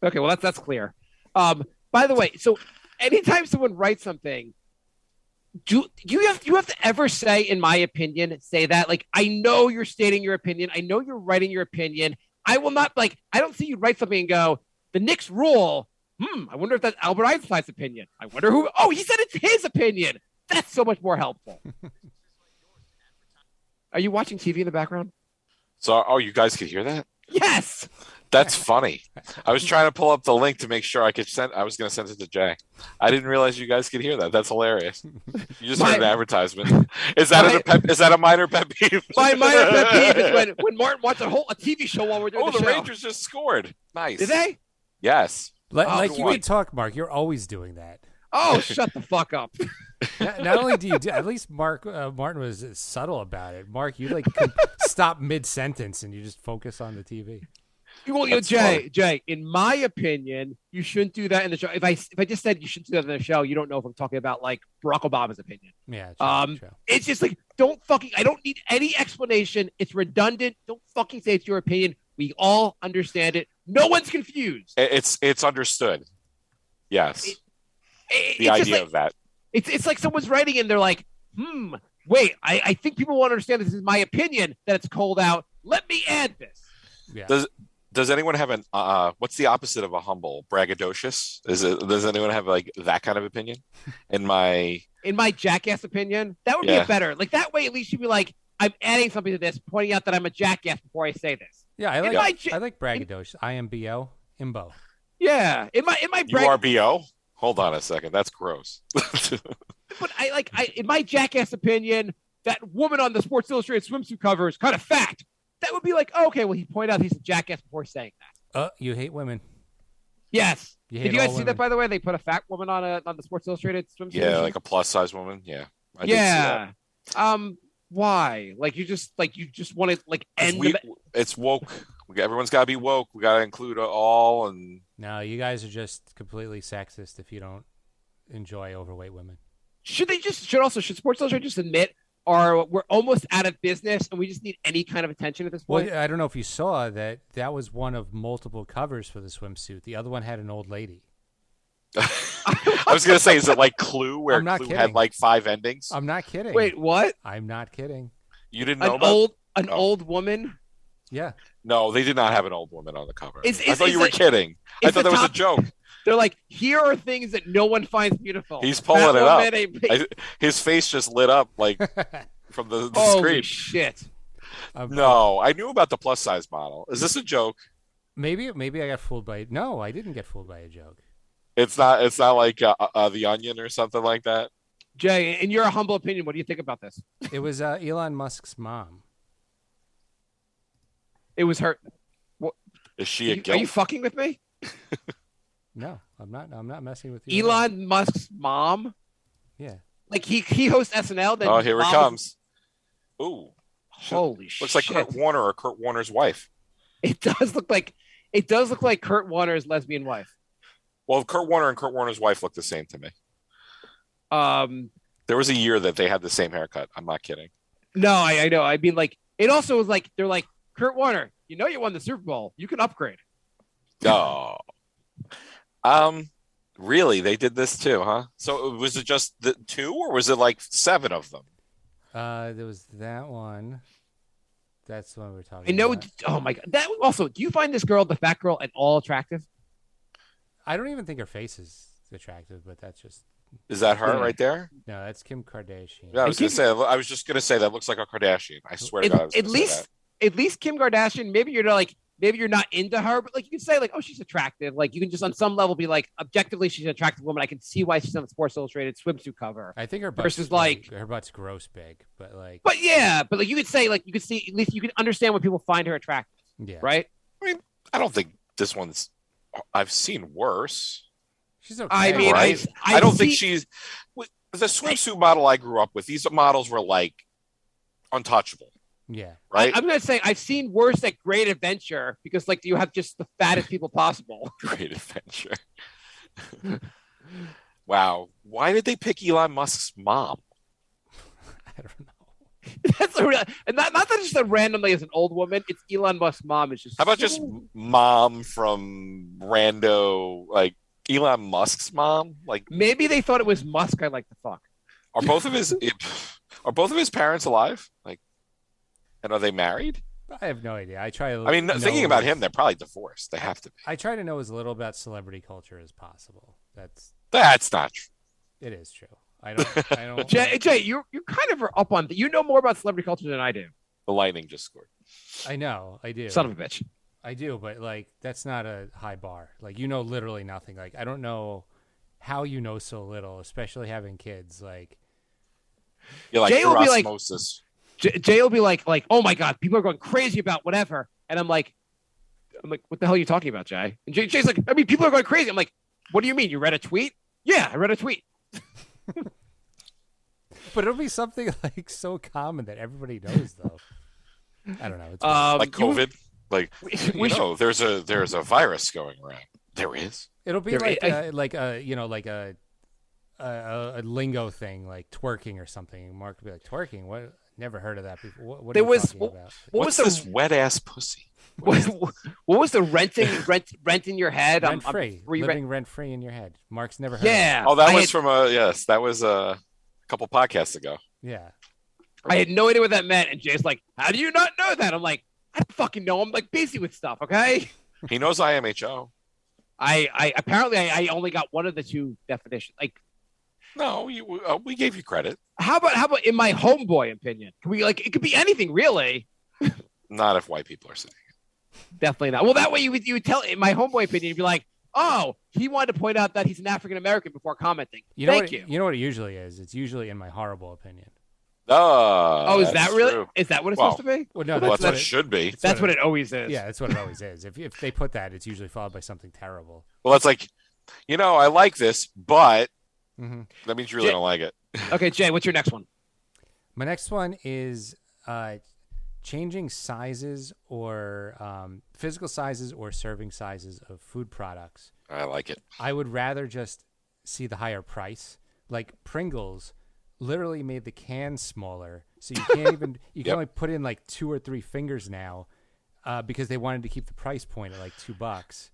Okay, well that's clear. By the way, so anytime someone writes something, do you have to ever say, in my opinion, say that? Like, I know you're stating your opinion. I know you're writing your opinion. I will not I don't see you write something and go, the Knicks rule. I wonder if that's Albert Einstein's opinion. I wonder who. Oh, he said it's his opinion. That's so much more helpful. Are you watching TV in the background? So, you guys could hear that? Yes. That's funny. I was trying to pull up the link to make sure I could send. I was going to send it to Jay. I didn't realize you guys could hear that. That's hilarious. You just heard an advertisement. Is that a minor pet peeve? My minor pet peeve is when Martin watches a TV show while we're doing the show. Rangers just scored. Nice. Did they? Yes. Like you can talk, Mark. You're always doing that. Oh, shut the fuck up. Not only do you at least Martin was subtle about it. Mark, you stop mid-sentence and you just focus on the TV. Well, Jay, in my opinion, you shouldn't do that in the show. If I just said you shouldn't do that in the show, you don't know if I'm talking about like Barack Obama's opinion. Yeah. True. It's just like, I don't need any explanation. It's redundant. Don't fucking say it's your opinion. We all understand it. No one's confused. It's understood. Yes. The it's idea of that. It's like someone's writing and they're like, wait, I think people won't understand this is my opinion that it's cold out. Let me add this. Yeah. Does anyone have an what's the opposite of a humble? Braggadocious? Does anyone have like that kind of opinion? In my jackass opinion, that would be a better. Like that way, at least you'd be like, I'm adding something to this, pointing out that I'm a jackass before I say this. Yeah, I like braggadocious. IMBO, imbo. Yeah, in my URBO. Hold on a second, that's gross. But in my jackass opinion, that woman on the Sports Illustrated swimsuit cover is kind of fat. That would be like, oh, okay, well, he pointed out he's a jackass before saying that. You hate women. Yes. Did you guys see that, by the way? They put a fat woman on the Sports Illustrated swimsuit. Yeah, like a plus size woman. Yeah. I did see that. Why? Like you just want to like end. It's woke. Everyone's got to be woke. We got to include all. And no, you guys are just completely sexist if you don't enjoy overweight women. Should Sports Illustrated just admit? Or we're almost out of business and we just need any kind of attention at this point? Well, I don't know if you saw that was one of multiple covers for the swimsuit. The other one had an old lady. I was going to say, is it like Clue where Clue had like 5 endings? I'm not kidding. Wait, what? I'm not kidding. You didn't know an old woman? Yeah. No, they did not have an old woman on the cover. I thought you were kidding. I thought that was a joke. They're like, here are things that no one finds beautiful. He's pulling it up. His face just lit up like from the screen. Holy shit. No, I knew about the plus size model. Is this a joke? Maybe I got fooled by it. No, I didn't get fooled by a joke. It's not like The Onion or something like that. Jay, in your humble opinion, what do you think about this? It was Elon Musk's mom. It was her. What? Is she a gilf? Are you fucking with me? No, I'm not. I'm not messing with you. Elon Musk's mom. Yeah. Like he hosts SNL. Then here it comes. Ooh. Holy shit! Looks like Kurt Warner or Kurt Warner's wife. It does look like Kurt Warner's lesbian wife. Well, Kurt Warner and Kurt Warner's wife look the same to me. There was a year that they had the same haircut. I'm not kidding. No, I know. I mean, like it also was like they're like Kurt Warner. You won the Super Bowl. You can upgrade. Oh. Really? They did this too, huh? So was it just the 2 or was it like 7 of them? There was that one. That's the one we're talking about. Oh my God. That also, do you find this girl, the fat girl, at all attractive? I don't even think her face is attractive, but that's just Is that her right there? No, that's Kim Kardashian. Yeah, I was just gonna say that looks like a Kardashian. I swear to God. At least Kim Kardashian, maybe you're not into her, but like you can say like, oh, she's attractive. Like you can just on some level be like, objectively, she's an attractive woman. I can see why she's on the Sports Illustrated swimsuit cover. I think her butt's gross big, but like. But yeah, but like you could say like you could see at least you can understand when people find her attractive. Yeah. Right. I mean, I don't think this one's. I've seen worse. She's okay. I mean, right? I don't think she's the swimsuit model I grew up with. These models were like untouchable. Yeah. Right. I'm going to say I've seen worse at Great Adventure because like you have just the fattest people possible. Great Adventure. Wow. Why did they pick Elon Musk's mom? I don't know. That's and not that just randomly as an old woman. It's Elon Musk's mom. Is just how about just mom from rando like Elon Musk's mom? Like maybe they thought it was Musk. I like to fuck. Are both of his parents alive? Like, and are they married? I have no idea. Thinking about him, they're probably divorced. They have to be. I try to know as little about celebrity culture as possible. That's not true. It is true. I don't. Jay, you kind of are up on. You know more about celebrity culture than I do. The Lightning just scored. I know. I do. Son of a bitch. I do, but like that's not a high bar. Like you know literally nothing. Like I don't know how you know so little, especially having kids. Like you're like Jay will be like osmosis. Jay will be like, oh my God, people are going crazy about whatever, and I'm like, what the hell are you talking about, Jay? And Jay's like, I mean, people are going crazy. I'm like, what do you mean? You read a tweet? Yeah, I read a tweet. But it'll be something like so common that everybody knows, though. I don't know. It's like COVID. There's a virus going around. There is. It'll be like a lingo thing, like twerking or something. Mark would be like, twerking? What? Never heard of that before. What are you talking about? What's this wet ass pussy? What was the rent in your head? Rent free, living rent free in your head. Mark's never heard. Yeah. Of it. Oh, that was a couple podcasts ago. Yeah. I had no idea what that meant, and Jay's like, "How do you not know that?" I'm like, "I don't fucking know. I'm like busy with stuff." Okay. He knows IMHO. I apparently only got one of the two definitions. Like, no, we gave you credit. How about in my homeboy opinion? Can we it could be anything really. Not if white people are saying it. Definitely not. Well, that way you would tell in my homeboy opinion, you'd be like, oh, he wanted to point out that he's an African American before commenting. Thank you. You know what it usually is? It's usually in my horrible opinion. Oh, is that really? True. Is that what it's supposed to be? Well, no, that's what it should be. That's what it always is. Yeah, that's what it always is. If they put that, it's usually followed by something terrible. Well, it's like, I like this, but that means you really don't like it. Okay, Jay, what's your next one? My next one is changing sizes or physical sizes or serving sizes of food products. I like it. I would rather just see the higher price. Like Pringles literally made the can smaller, so you can't even can only put in like 2 or 3 fingers now because they wanted to keep the price point at like $2.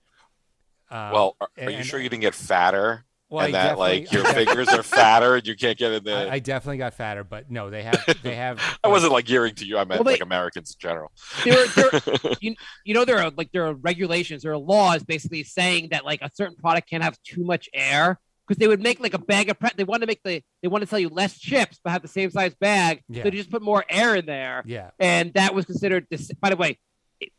Well, are you sure you didn't get fatter? Well, and that like your fingers are fatter and you can't get in there. I definitely got fatter, but no, they have. I wasn't like gearing to you. I meant like Americans in general. There are regulations, there are laws basically saying that like a certain product can't have too much air because they would make like a bag of they want to sell you less chips but have the same size bag. Yeah. So they just put more air in there. Yeah, and that was considered. By the way,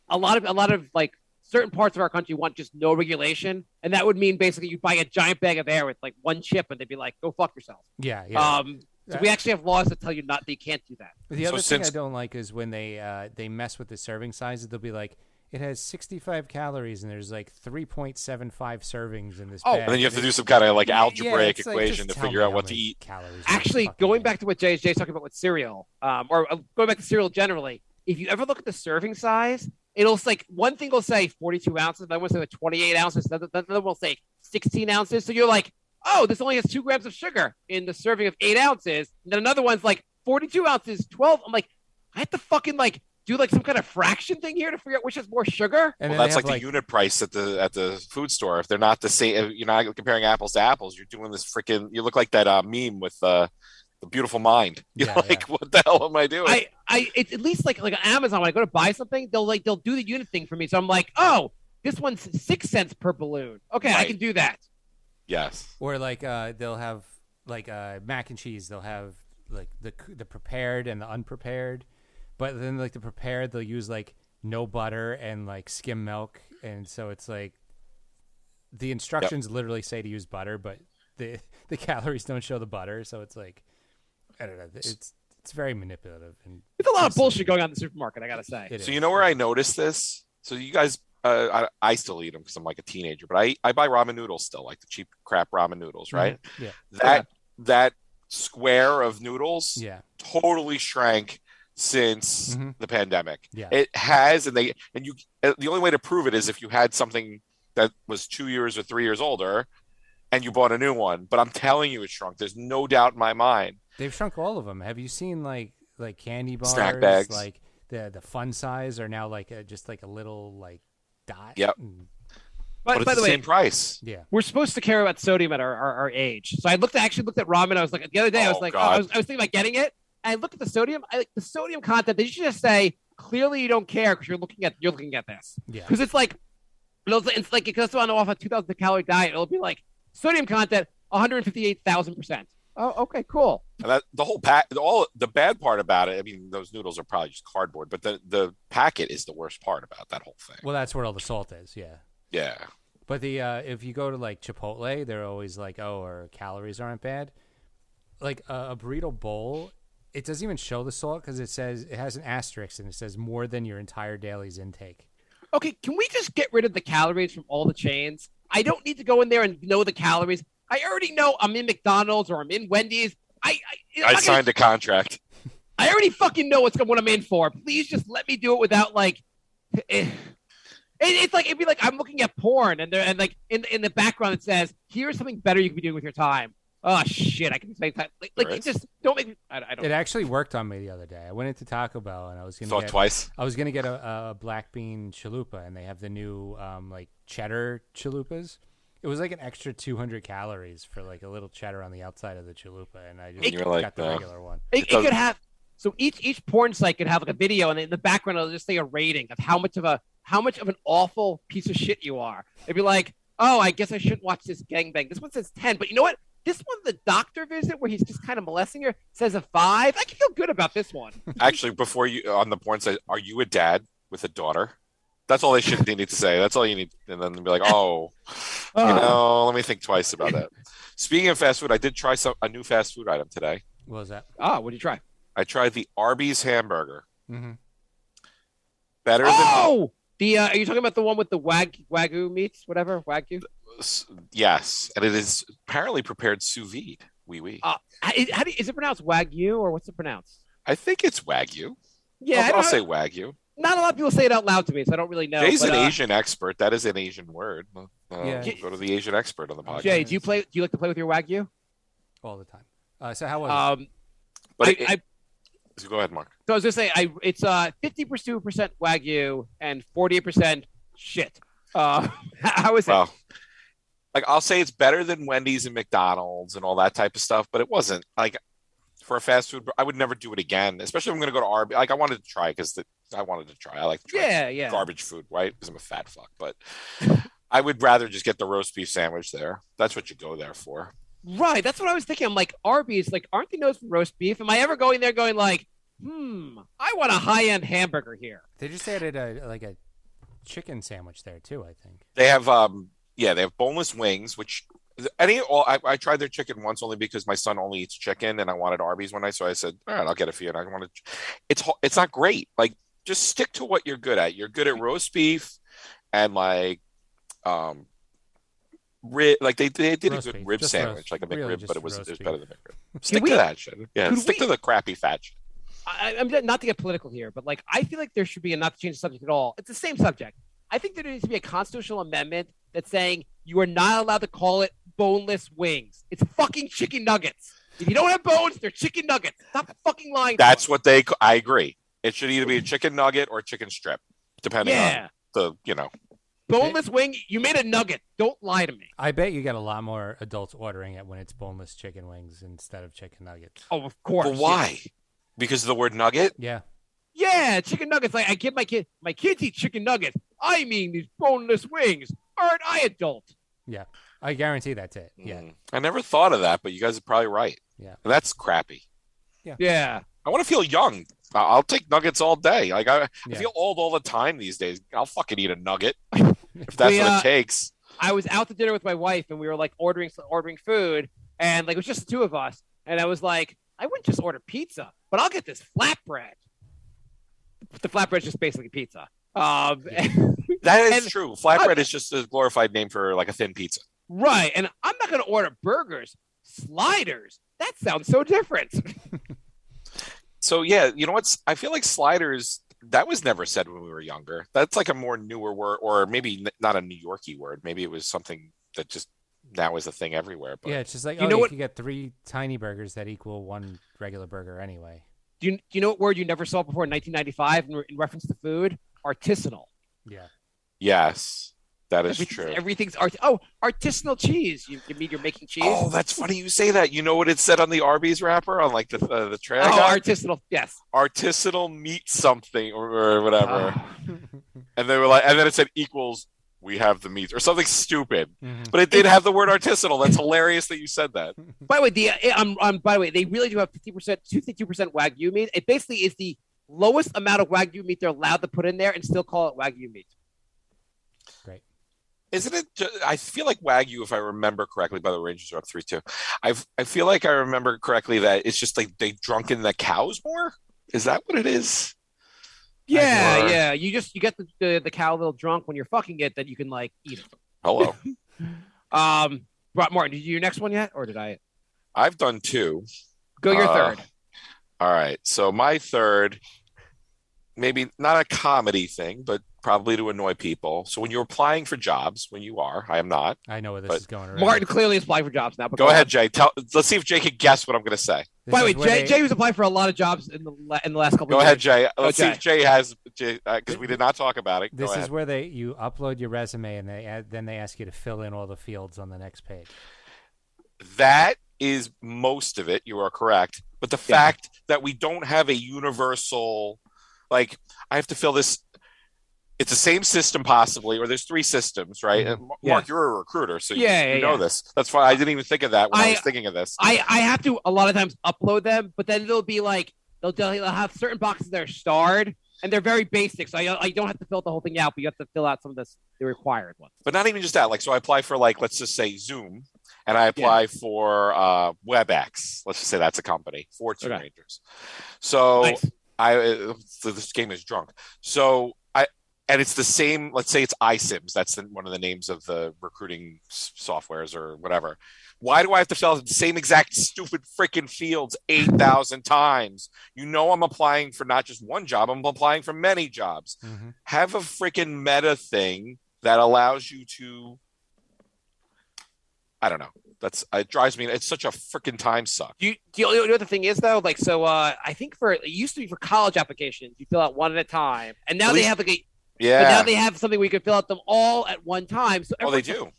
a lot of like. Certain parts of our country want just no regulation, and that would mean basically you buy a giant bag of air with like one chip, and they'd be like, "Go fuck yourself." Yeah, yeah. So we actually have laws that tell you they can't do that. The other thing I don't like is when they mess with the serving sizes. They'll be like, "It has 65 calories, and there's like 3.75 servings in this." bag. And then you have to do some kind of like algebraic equation to figure out what to eat. Actually, going back to what Jay's talking about with cereal, or going back to cereal generally, if you ever look at the serving size. It'll like one thing will say 42 ounces, another one will say 28 ounces, another will say 16 ounces. So you're like, oh, this only has 2 grams of sugar in the serving of 8 ounces. And then another one's like 42 ounces, 12. I'm like, I have to fucking like do like some kind of fraction thing here to figure out which has more sugar. And that's like the unit price at the food store. If they're not the same, you're not comparing apples to apples. You're doing this freaking. You look like that meme with the beautiful mind. What the hell am I doing? It's at least like on Amazon when I go to buy something, they'll do the unit thing for me. So I'm like, oh, this one's 6 cents per balloon. Okay, right. I can do that. Yes. Or like they'll have like mac and cheese, they'll have like the prepared and the unprepared, but then like the prepared they'll use like no butter and like skim milk, and so it's like the instructions literally say to use butter, but the calories don't show the butter, so it's like I don't know. It's very manipulative. And it's a lot of bullshit going on in the supermarket, I gotta say. So you know where I noticed this? So you guys, I still eat them because I'm like a teenager, but I buy ramen noodles still, like the cheap crap ramen noodles, right? Yeah. That square of noodles totally shrank since the pandemic. Yeah. It has, and the only way to prove it is if you had something that was 2 years or 3 years older and you bought a new one. But I'm telling you, it shrunk. There's no doubt in my mind. They've shrunk all of them. Have you seen like candy bars? Snack bags. Like the fun size are now like just like a little like dot. Yep. But it's by the the way, same price. Yeah. We're supposed to care about sodium at our age. So I actually looked at ramen. I was like, the other day, I was like, I was thinking about getting it. And I looked at the sodium. The sodium content. They should just say clearly you don't care because you're looking at this. Yeah. Because it's like it goes on off a 2,000 calorie diet. It'll be like sodium content 158,000%. Oh, okay, cool. And that the whole pack, the bad part about it. I mean, those noodles are probably just cardboard, but the packet is the worst part about that whole thing. Well, that's where all the salt is. Yeah. Yeah. But the if you go to like Chipotle, they're always like, our calories aren't bad. Like a burrito bowl, it doesn't even show the salt because it has an asterisk and it says more than your entire daily's intake. Okay, can we just get rid of the calories from all the chains? I don't need to go in there and know the calories. I already know I'm in McDonald's or I'm in Wendy's. I signed a contract. I already fucking know what I'm in for. Please just let me do it without like. It's like it'd be like I'm looking at porn and like in the background it says here's something better you can be doing with your time. Oh shit! I can spend time like it just don't make me. I don't. It actually worked on me the other day. I went into Taco Bell and I was gonna twice. I was gonna get a black bean chalupa, and they have the new like cheddar chalupas. It was like an extra 200 calories for like a little cheddar on the outside of the chalupa, and I just got the regular one. It could have so each porn site could have like a video, and in the background it'll just say a rating of how much of an awful piece of shit you are. It'd be like, oh, I guess I shouldn't watch this gangbang. This one says 10, but you know what? This one, the doctor visit where he's just kind of molesting her, says a 5. I can feel good about this one. Actually, before you on the porn site, are you a dad with a daughter? That's all they need to say. That's all you need. And then be like, let me think twice about that. Speaking of fast food, I did try a new fast food item today. What was that? What did you try? I tried the Arby's hamburger. Mm-hmm. Better than... are you talking about the one with the Wagyu meats, whatever? Wagyu? Yes. And it is apparently prepared sous vide. Oui. Is it pronounced Wagyu or what's it pronounced? I think it's Wagyu. Yeah. I'll say Wagyu. Not a lot of people say it out loud to me, so I don't really know. Jay's an Asian expert. That is an Asian word. Yeah. Go to the Asian expert on the podcast. Jay, do you like to play with your Wagyu? All the time. So how was it? But so go ahead, Mark. So I was just saying, it's 50% Wagyu and 48% shit. How is it? Well, like I'll say it's better than Wendy's and McDonald's and all that type of stuff, but it wasn't like for a fast food. I would never do it again, especially if I'm going to go to Arby's. Like I wanted to try I wanted to try. I like to try garbage food, right? Because I'm a fat fuck. But I would rather just get the roast beef sandwich there. That's what you go there for. Right. That's what I was thinking. I'm like, Arby's, like, aren't they known for roast beef? Am I ever going there going like, I want a high-end hamburger here? They just added a chicken sandwich there too, I think. They have they have boneless wings, which I tried their chicken once only because my son only eats chicken and I wanted Arby's one night, so I said, all right, I'll get a few. And I wanted it's not great. Like just stick to what you're good at. You're good at roast beef and like like they did roast a good beef. Rib just sandwich, like a McRib, but it was better than McRib. Stick to that shit. Yeah, stick to the crappy fat shit. I'm not to get political here, but like I feel like there should be, and not to change the subject at all, it's the same subject. I think there needs to be a constitutional amendment that's saying you are not allowed to call it boneless wings. It's fucking chicken nuggets. If you don't have bones, they're chicken nuggets. Stop fucking lying. That's what I agree. It should either be a chicken nugget or a chicken strip, depending on the, Boneless wing, you made a nugget. Don't lie to me. I bet you get a lot more adults ordering it when it's boneless chicken wings instead of chicken nuggets. Oh, of course. But why? Yeah. Because of the word nugget? Yeah. Yeah, chicken nuggets. Like I give my kids eat chicken nuggets. I mean these boneless wings. Aren't I adult? Yeah. I guarantee that's it. Yeah. I never thought of that, but you guys are probably right. Yeah. And that's crappy. Yeah. I want to feel young. I'll take nuggets all day. Like I feel old all the time these days. I'll fucking eat a nugget if that's what it takes. I was out to dinner with my wife, and we were like ordering food, and like it was just the two of us. And I was like, I wouldn't just order pizza, but I'll get this flatbread. The flatbread's just basically pizza. That is true. Flatbread is just a glorified name for like a thin pizza. Right. And I'm not going to order burgers. Sliders. That sounds so different. So, yeah, you know what? I feel like sliders, that was never said when we were younger. That's like a more newer word, or maybe not a New Yorkie word. Maybe it was something that just now is a thing everywhere. But yeah, it's just like, you could get 3 tiny burgers that equal 1 regular burger anyway. Do you know what word you never saw before in 1995 in reference to food? Artisanal. Yeah. Yes, that is true. Everything's artisanal cheese. You mean you're making cheese? Oh, that's funny you say that. You know what it said on the Arby's wrapper on like the tray? Artisanal. Yes. Artisanal meat something or whatever. And they were like, and then it said equals we have the meat or something stupid. Mm-hmm. But it did have the word artisanal. That's hilarious that you said that. By the way, they really do have 52% Wagyu meat. It basically is the lowest amount of Wagyu meat they're allowed to put in there and still call it Wagyu meat. Great. Isn't it? I feel like Wagyu, if I remember correctly, by the way, Rangers are up 3-2. I feel like I remember correctly that it's just like they drunken the cows more. Is that what it is? Yeah. You get the cow a little drunk when you're fucking it, then you can like eat it. Hello. Martin, did you do your next one yet, or did I? I've done 2. Go your third. All right. So my third, maybe not a comedy thing, but probably to annoy people. So when you're applying for jobs, I am not. I know where this is going. Already. Martin clearly is applying for jobs now. But go ahead, Jay. Let's see if Jay can guess what I'm going to say. By the way, Jay was applying for a lot of jobs in the last couple. Go of ahead, years. Jay. Let's see if Jay has, because we did not talk about it. This is where you upload your resume and then they ask you to fill in all the fields on the next page. That is most of it. You are correct. But the fact that we don't have a universal, like, I have to fill this. It's the same system possibly, or there's 3 systems, right? And Mark, you're a recruiter, so you know this. That's fine. I didn't even think of that when I was thinking of this. I have to a lot of times upload them, but then they'll be like they'll have certain boxes that are starred, and they're very basic. So I don't have to fill the whole thing out, but you have to fill out some of the required ones. But not even just that. Like, so I apply for let's just say Zoom, and I apply for WebEx. Let's just say that's a company for Two Rangers. So nice. This game is drunk. So and it's the same. Let's say it's iSims. That's one of the names of the recruiting softwares or whatever. Why do I have to fill out the same exact stupid freaking fields 8,000 times? I'm applying for not just one job. I'm applying for many jobs. Mm-hmm. Have a freaking meta thing that allows you to. I don't know. It drives me. It's such a freaking time suck. You know what the thing is though? Like, so I think it used to be for college applications, you fill out one at a time, and now they have like a. Yeah. But now they have something where you can fill out them all at one time. So they do.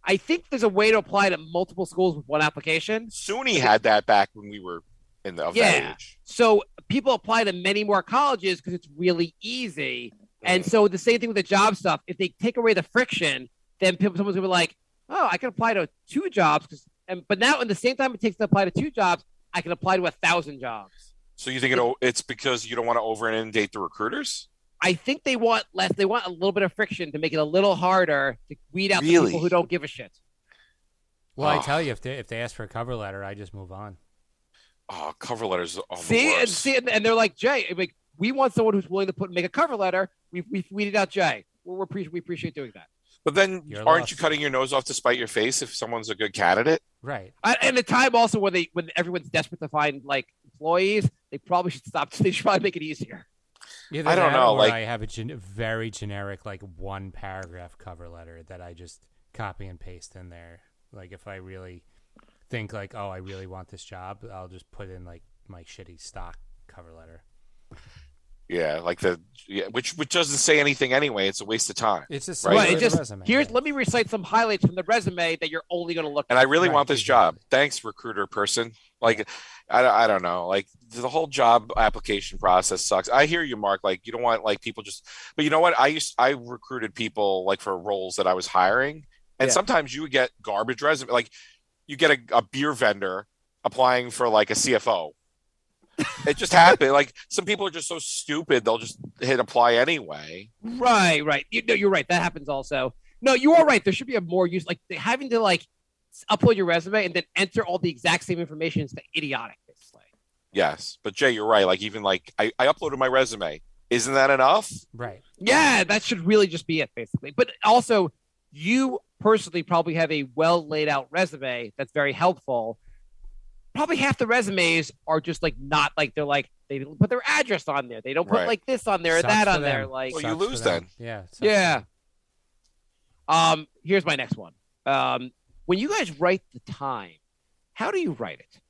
I think there's a way to apply to multiple schools with one application. SUNY had that back when we were that age. So people apply to many more colleges because it's really easy. And so the same thing with the job stuff. If they take away the friction, then someone's going to be like, oh, I can apply to 2 jobs. But now in the same time it takes to apply to 2 jobs, I can apply to 1,000 jobs. So you think it's because you don't want to over inundate the recruiters? I think they want less. They want a little bit of friction to make it a little harder to weed out the people who don't give a shit. Well, I tell you, if they ask for a cover letter, I just move on. Oh, cover letters. And they're like, Jay, we want someone who's willing to make a cover letter. We weeded out Jay. We appreciate doing that. But then, aren't you cutting your nose off to spite your face if someone's a good candidate? Right. And the time also when everyone's desperate to find like employees, they probably should stop. They should probably make it easier. Either I don't know. Like, I have a very generic, like 1 paragraph cover letter that I just copy and paste in there. Like, if I really think like, oh, I really want this job, I'll just put in like my shitty stock cover letter. Yeah, like which doesn't say anything anyway. It's a waste of time. It's just right. It just resume, let me recite some highlights from the resume that you're only going to look. And I really want this job. Thanks, recruiter person. Like, I don't know. Like, the whole job application process sucks. I hear you, Mark. Like, you don't want like people just. But you know what? I recruited people like for roles that I was hiring, And sometimes you would get garbage resume. Like you get a beer vendor applying for like a CFO. It just happened. Like some people are just so stupid, they'll just hit apply anyway. Right. You're right. That happens also. No, you are right. There should be a more use, like having to like upload your resume and then enter all the exact same information is idiotic, basically. Yes, but Jay, you're right. Like even like I uploaded my resume. Isn't that enough? Right. Yeah, that should really just be it, basically. But also, you personally probably have a well laid out resume that's very helpful. Probably half the resumes are just like not like they don't put their address on there. They don't put like this on there or that on there. Like, well, you lose then. Yeah. Here's my next one. When you guys write the time, how do you write it?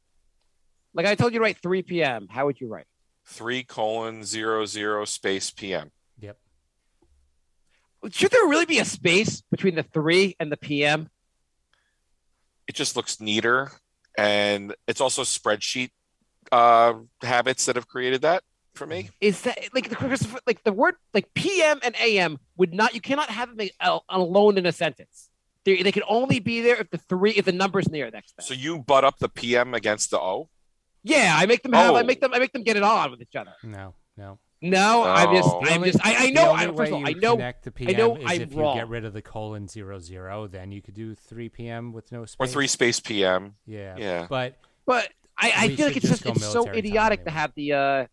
Like I told you to write 3 p.m. How would you write it? 3:00 space PM. Yep. Should there really be a space between the 3 and the PM? It just looks neater, and it's also spreadsheet habits that have created that for me. Is that like the word like PM and AM would not? You cannot have them alone in a sentence. They can only be there if the number's near next to them. So you butt up the PM against the O? Yeah, I make them I make them get it on with each other. No. I know. First of all, I know. Connect the PM if you get rid of the :00, then you could do 3 p.m. with no space. Or 3 space PM. Yeah. But I feel like it's so idiotic to have the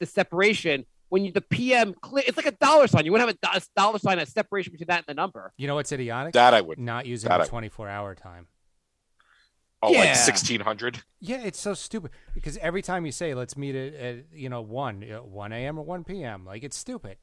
separation when the PM it's like a dollar sign. You wouldn't have a dollar sign, a separation between that and the number. You know what's idiotic? That I would not using the 24-hour time. Oh, like 1600? Yeah, it's so stupid because every time you say let's meet at 1 a.m. or 1 p.m. like it's stupid.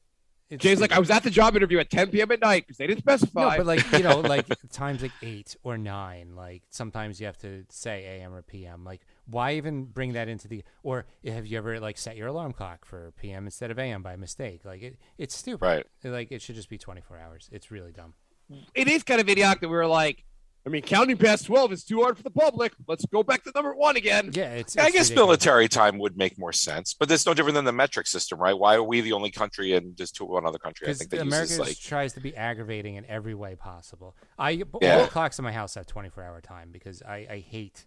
Jay's like, I was at the job interview at 10 p.m. at night because they didn't specify. No, but like times like 8 or 9, like sometimes you have to say a.m. or p.m. Like why even bring that into the? Or have you ever like set your alarm clock for p.m. instead of a.m. by mistake? Like it's stupid. Right. Like it should just be 24 hours. It's really dumb. It is kind of idiotic that we were like, I mean, counting past 12 is too hard for the public. Let's go back to number 1 again. Yeah, I guess ridiculous. Military time would make more sense, but it's no different than the metric system, right? Why are we the only country and just one other country? I think that America tries to be aggravating in every way possible. All clocks in my house have 24-hour time because I hate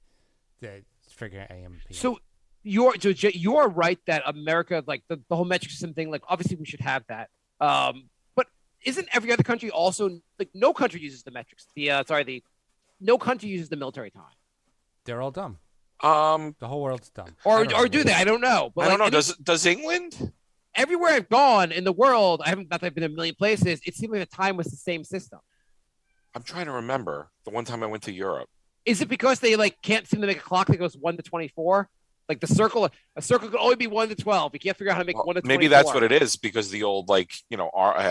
the figuring AM. PM. So you're right that America, like the whole metric system thing, like obviously we should have that. But isn't every other country also like no country uses the metrics? No country uses the military time. They're all dumb. The whole world's dumb. Or do they? I don't know. But I don't know. Does England? Everywhere I've gone in the world, I've been in a million places. It seemed like the time was the same system. I'm trying to remember the one time I went to Europe. Is it because they like can't seem to make a clock that goes 1 to 24? Like a circle could only be 1 to 12. You can't figure out how to make 1 to 24. Maybe that's what it is because the old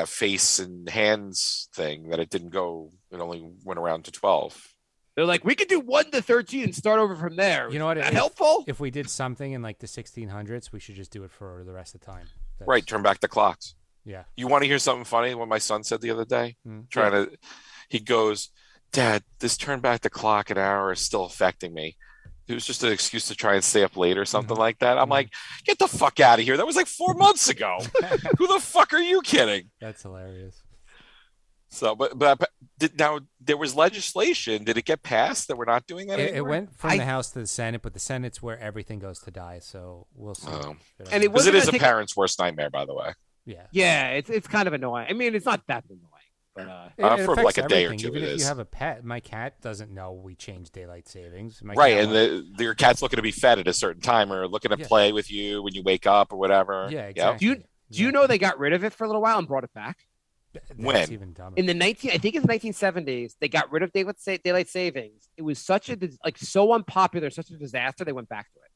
face and hands thing that it didn't go. It only went around to 12. They're like, we could do 1 to 13 and start over from there. You know what? Is that helpful? If we did something in like the 1600s, we should just do it for the rest of the time. Right. Turn back the clocks. Yeah. You want to hear something funny? What my son said the other day? He goes, Dad, this turn back the clock an hour is still affecting me. It was just an excuse to try and stay up late or something like that. I'm like, get the fuck out of here. That was like 4 months ago. Who the fuck are you kidding? That's hilarious. So, but now there was legislation. Did it get passed that we're not doing that anymore? It went from the House to the Senate, but the Senate's where everything goes to die. So we'll see. And it is a parent's worst nightmare, by the way. Yeah, it's kind of annoying. I mean, it's not that annoying, but for like a day or two, even it if is. you have a pet, my cat doesn't know we changed daylight savings. Your cat's looking to be fed at a certain time or looking to play with you when you wake up or whatever. Yeah, exactly. Do you know they got rid of it for a little while and brought it back? When? Even dumber. In the 1970s, they got rid of daylight savings. It was so unpopular, such a disaster. They went back to it.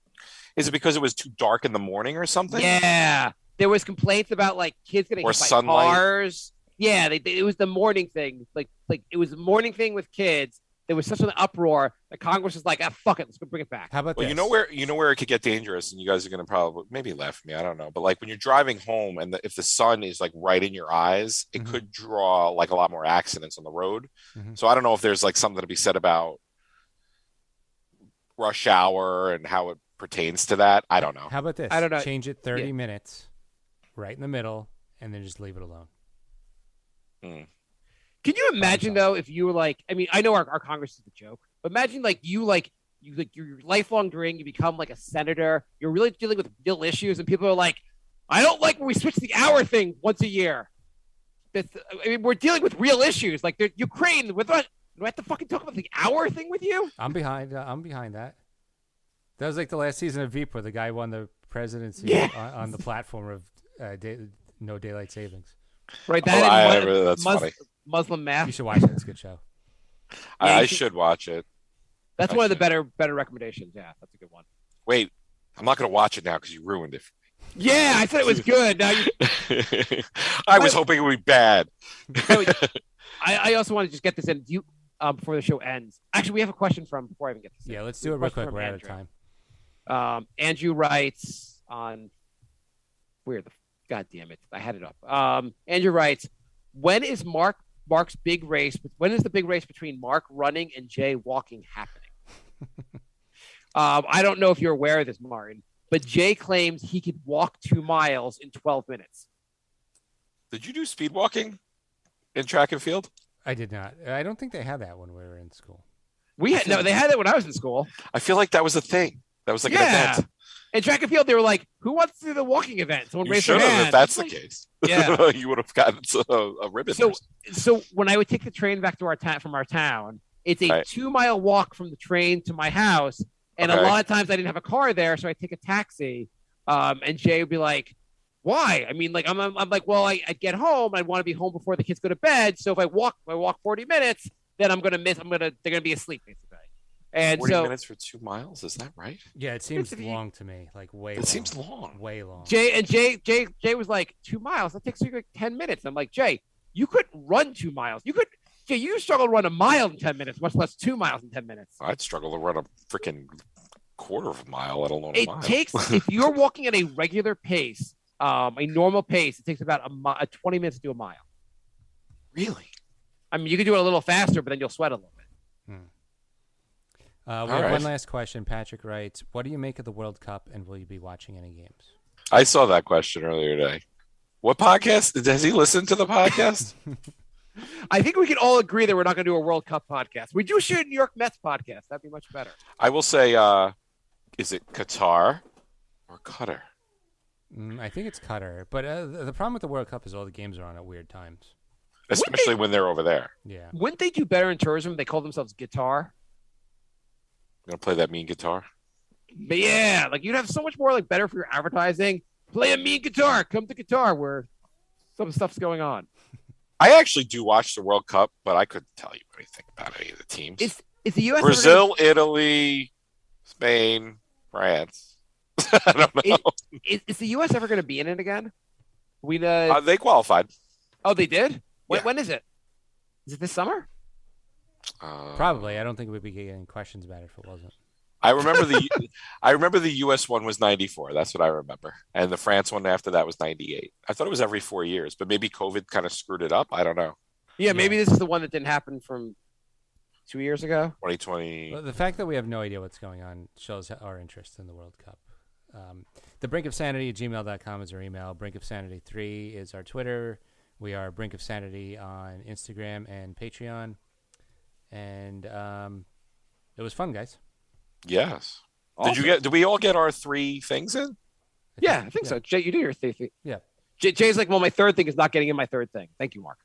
Is it because it was too dark in the morning or something? Yeah, there was complaints about like kids getting hit by sunlight. Cars. Yeah, it was the morning thing. Like it was the morning thing with kids. There was such an uproar that Congress was like, fuck it, let's go bring it back. How about this? You know where it could get dangerous, and you guys are going to probably maybe laugh at me. I don't know, but like when you're driving home, and if the sun is like right in your eyes, it could draw like a lot more accidents on the road. So I don't know if there's like something to be said about rush hour and how it pertains to that. I don't know. How about this? I don't know. Change it 30 minutes, right in the middle, and then just leave it alone. Can you imagine though if you were like? I mean, I know our Congress is a joke, but imagine like your lifelong dream, you become like a senator. You're really dealing with real issues, and people are like, "I don't like when we switch the hour thing once a year." We're dealing with real issues, like Ukraine. Do I have to fucking talk about the hour thing with you? I'm behind that. That was like the last season of Veep where the guy won the presidency on the platform of no daylight savings. Right. That's funny. Muslim math. You should watch it. It's a good show. I should watch it. That's one of the better recommendations. Yeah, that's a good one. Wait, I'm not going to watch it now because you ruined it. Yeah, I said it was good. Now I was hoping it would be bad. I also want to just get this in before the show ends. Actually, we have a question before I even get this. Yeah, let's do it real quick. We're out of time. Andrew writes on weird. God damn it, I had it up. Andrew writes, when is Marc's big race? When is the big race between Marc running and Jay walking happening? I don't know if you're aware of this, Martin, but Jay claims he could walk 2 miles in 12 minutes. Did you do speed walking in track and field? I did not. I don't think they had that when we were in school. They had that when I was in school. I feel like that was a thing. That was like an event. In track and field, they were like, "Who wants to do the walking event?" Someone raised their hand. If that's the case, yeah, you would have gotten a ribbon. So when I would take the train back to from our town, it's a 2-mile walk from the train to my house, and a lot of times I didn't have a car there, so I take a taxi. And Jay would be like, "Why?" I mean, like I'm like, well, I get home, I want to be home before the kids go to bed, so if I walk 40 minutes, then they're gonna be asleep basically. And 40 minutes for 2 miles, is that right? Yeah, it seems long to me. Like way. It seems long. Way long. Jay was like 2 miles. That takes you like 10 minutes. I'm like, Jay, you couldn't run 2 miles. You struggle to run a mile in 10 minutes, much less 2 miles in 10 minutes. I'd struggle to run a freaking quarter of a mile, let alone a mile. It takes, if you're walking at a regular pace, a normal pace, it takes about 20 minutes to do a mile. Really? I mean, you can do it a little faster, but then you'll sweat a little bit. We have one last question. Patrick writes, what do you make of the World Cup, and will you be watching any games? I saw that question earlier today. What podcast? Has he listened to the podcast? I think we can all agree that we're not going to do a World Cup podcast. We do shoot a New York Mets podcast. That'd be much better. I will say, is it Qatar or Qatar? I think it's Qatar. But the problem with the World Cup is all the games are on at weird times. Especially when they're over there. Yeah. Wouldn't they do better in tourism if they called themselves Guitar? Gonna play that mean guitar? But yeah, like you'd have so much more like better for your advertising. Play a mean guitar. Come to Guitar where some stuff's going on. I actually do watch the World Cup, but I couldn't tell you anything about any of the teams. Is the U.S. Brazil, Italy, Spain, France. I don't know. Is the U.S. ever going to be in it again? They qualified. Oh, they did? Yeah. When is it? Is it this summer? Probably. I don't think we'd be getting questions about it if it wasn't. I remember the U.S. one was 94. That's what I remember. And the France one after that was 98. I thought it was every 4 years, but maybe COVID kind of screwed it up. I don't know. Yeah, maybe this is the one that didn't happen from 2 years ago. 2020. Well, the fact that we have no idea what's going on shows our interest in the World Cup. The Brink of Sanity @gmail.com is our email. Brink of Sanity 3 is our Twitter. We are Brink of Sanity on Instagram and Patreon. And it was fun, guys. Yes. Awesome. Did we all get our 3 things in? Yeah, I think so. Jay, you do your thing. Yeah. Jay's like, well, my third thing is not getting in my third thing. Thank you, Marc.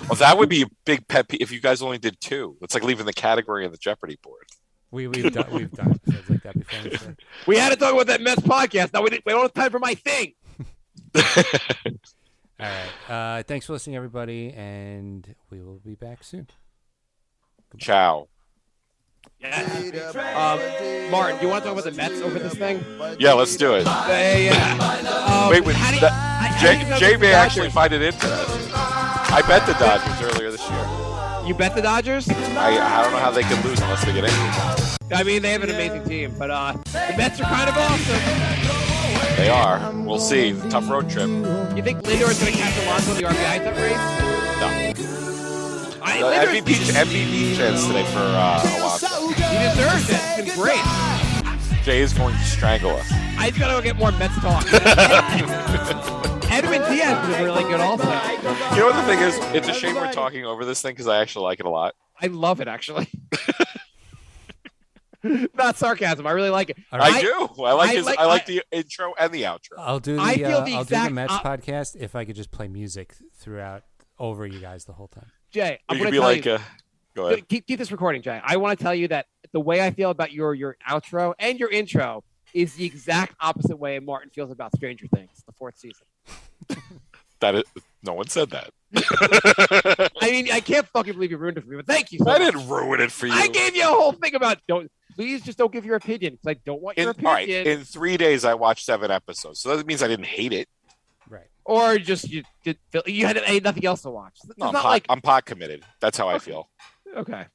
Well, that would be a big pet peeve if you guys only did 2. It's like leaving the category on the Jeopardy board. We've done episodes like that before. Sure. We had to talk about that Mets podcast. Now we don't have time for my thing. All right. Thanks for listening, everybody, and we will be back soon. Ciao. Yeah. Martin, do you want to talk about the Mets over this thing? Yeah, let's do it. Yeah. Wait, Jay may actually find it interesting. I bet the Dodgers earlier this year. You bet the Dodgers? I don't know how they can lose unless they get injured. I mean, they have an amazing team, but the Mets are kind of awesome. They are. We'll see. Tough road trip. You think Lindor is going to catch Alonso in the RBI type race? No. MVP chance today for Alonso. He deserves it. It's been great. Jay is going to strangle us. I just got to go get more Mets talk. Edwin Diaz is really good also. You know what the thing is? It's a shame we're talking over this thing because I actually like it a lot. I love it, actually. Not sarcasm. I really like it. Right. I do. I like the intro and the outro. I'll do the Mets podcast if I could just play music throughout over you guys the whole time. Jay, I'm going to tell you. Go ahead. Keep this recording, Jay. I want to tell you that the way I feel about your outro and your intro is the exact opposite way Martin feels about Stranger Things, the 4th season. No one said that. I mean, I can't fucking believe you ruined it for me, but thank you so I much. didn't ruin it for you. I gave you a whole thing about please just don't give your opinion because I don't want your opinion. All right, in 3 days, I watched 7 episodes, so that means I didn't hate it. Right. Or just you had nothing else to watch. No, I'm pot committed. That's how I feel. Okay.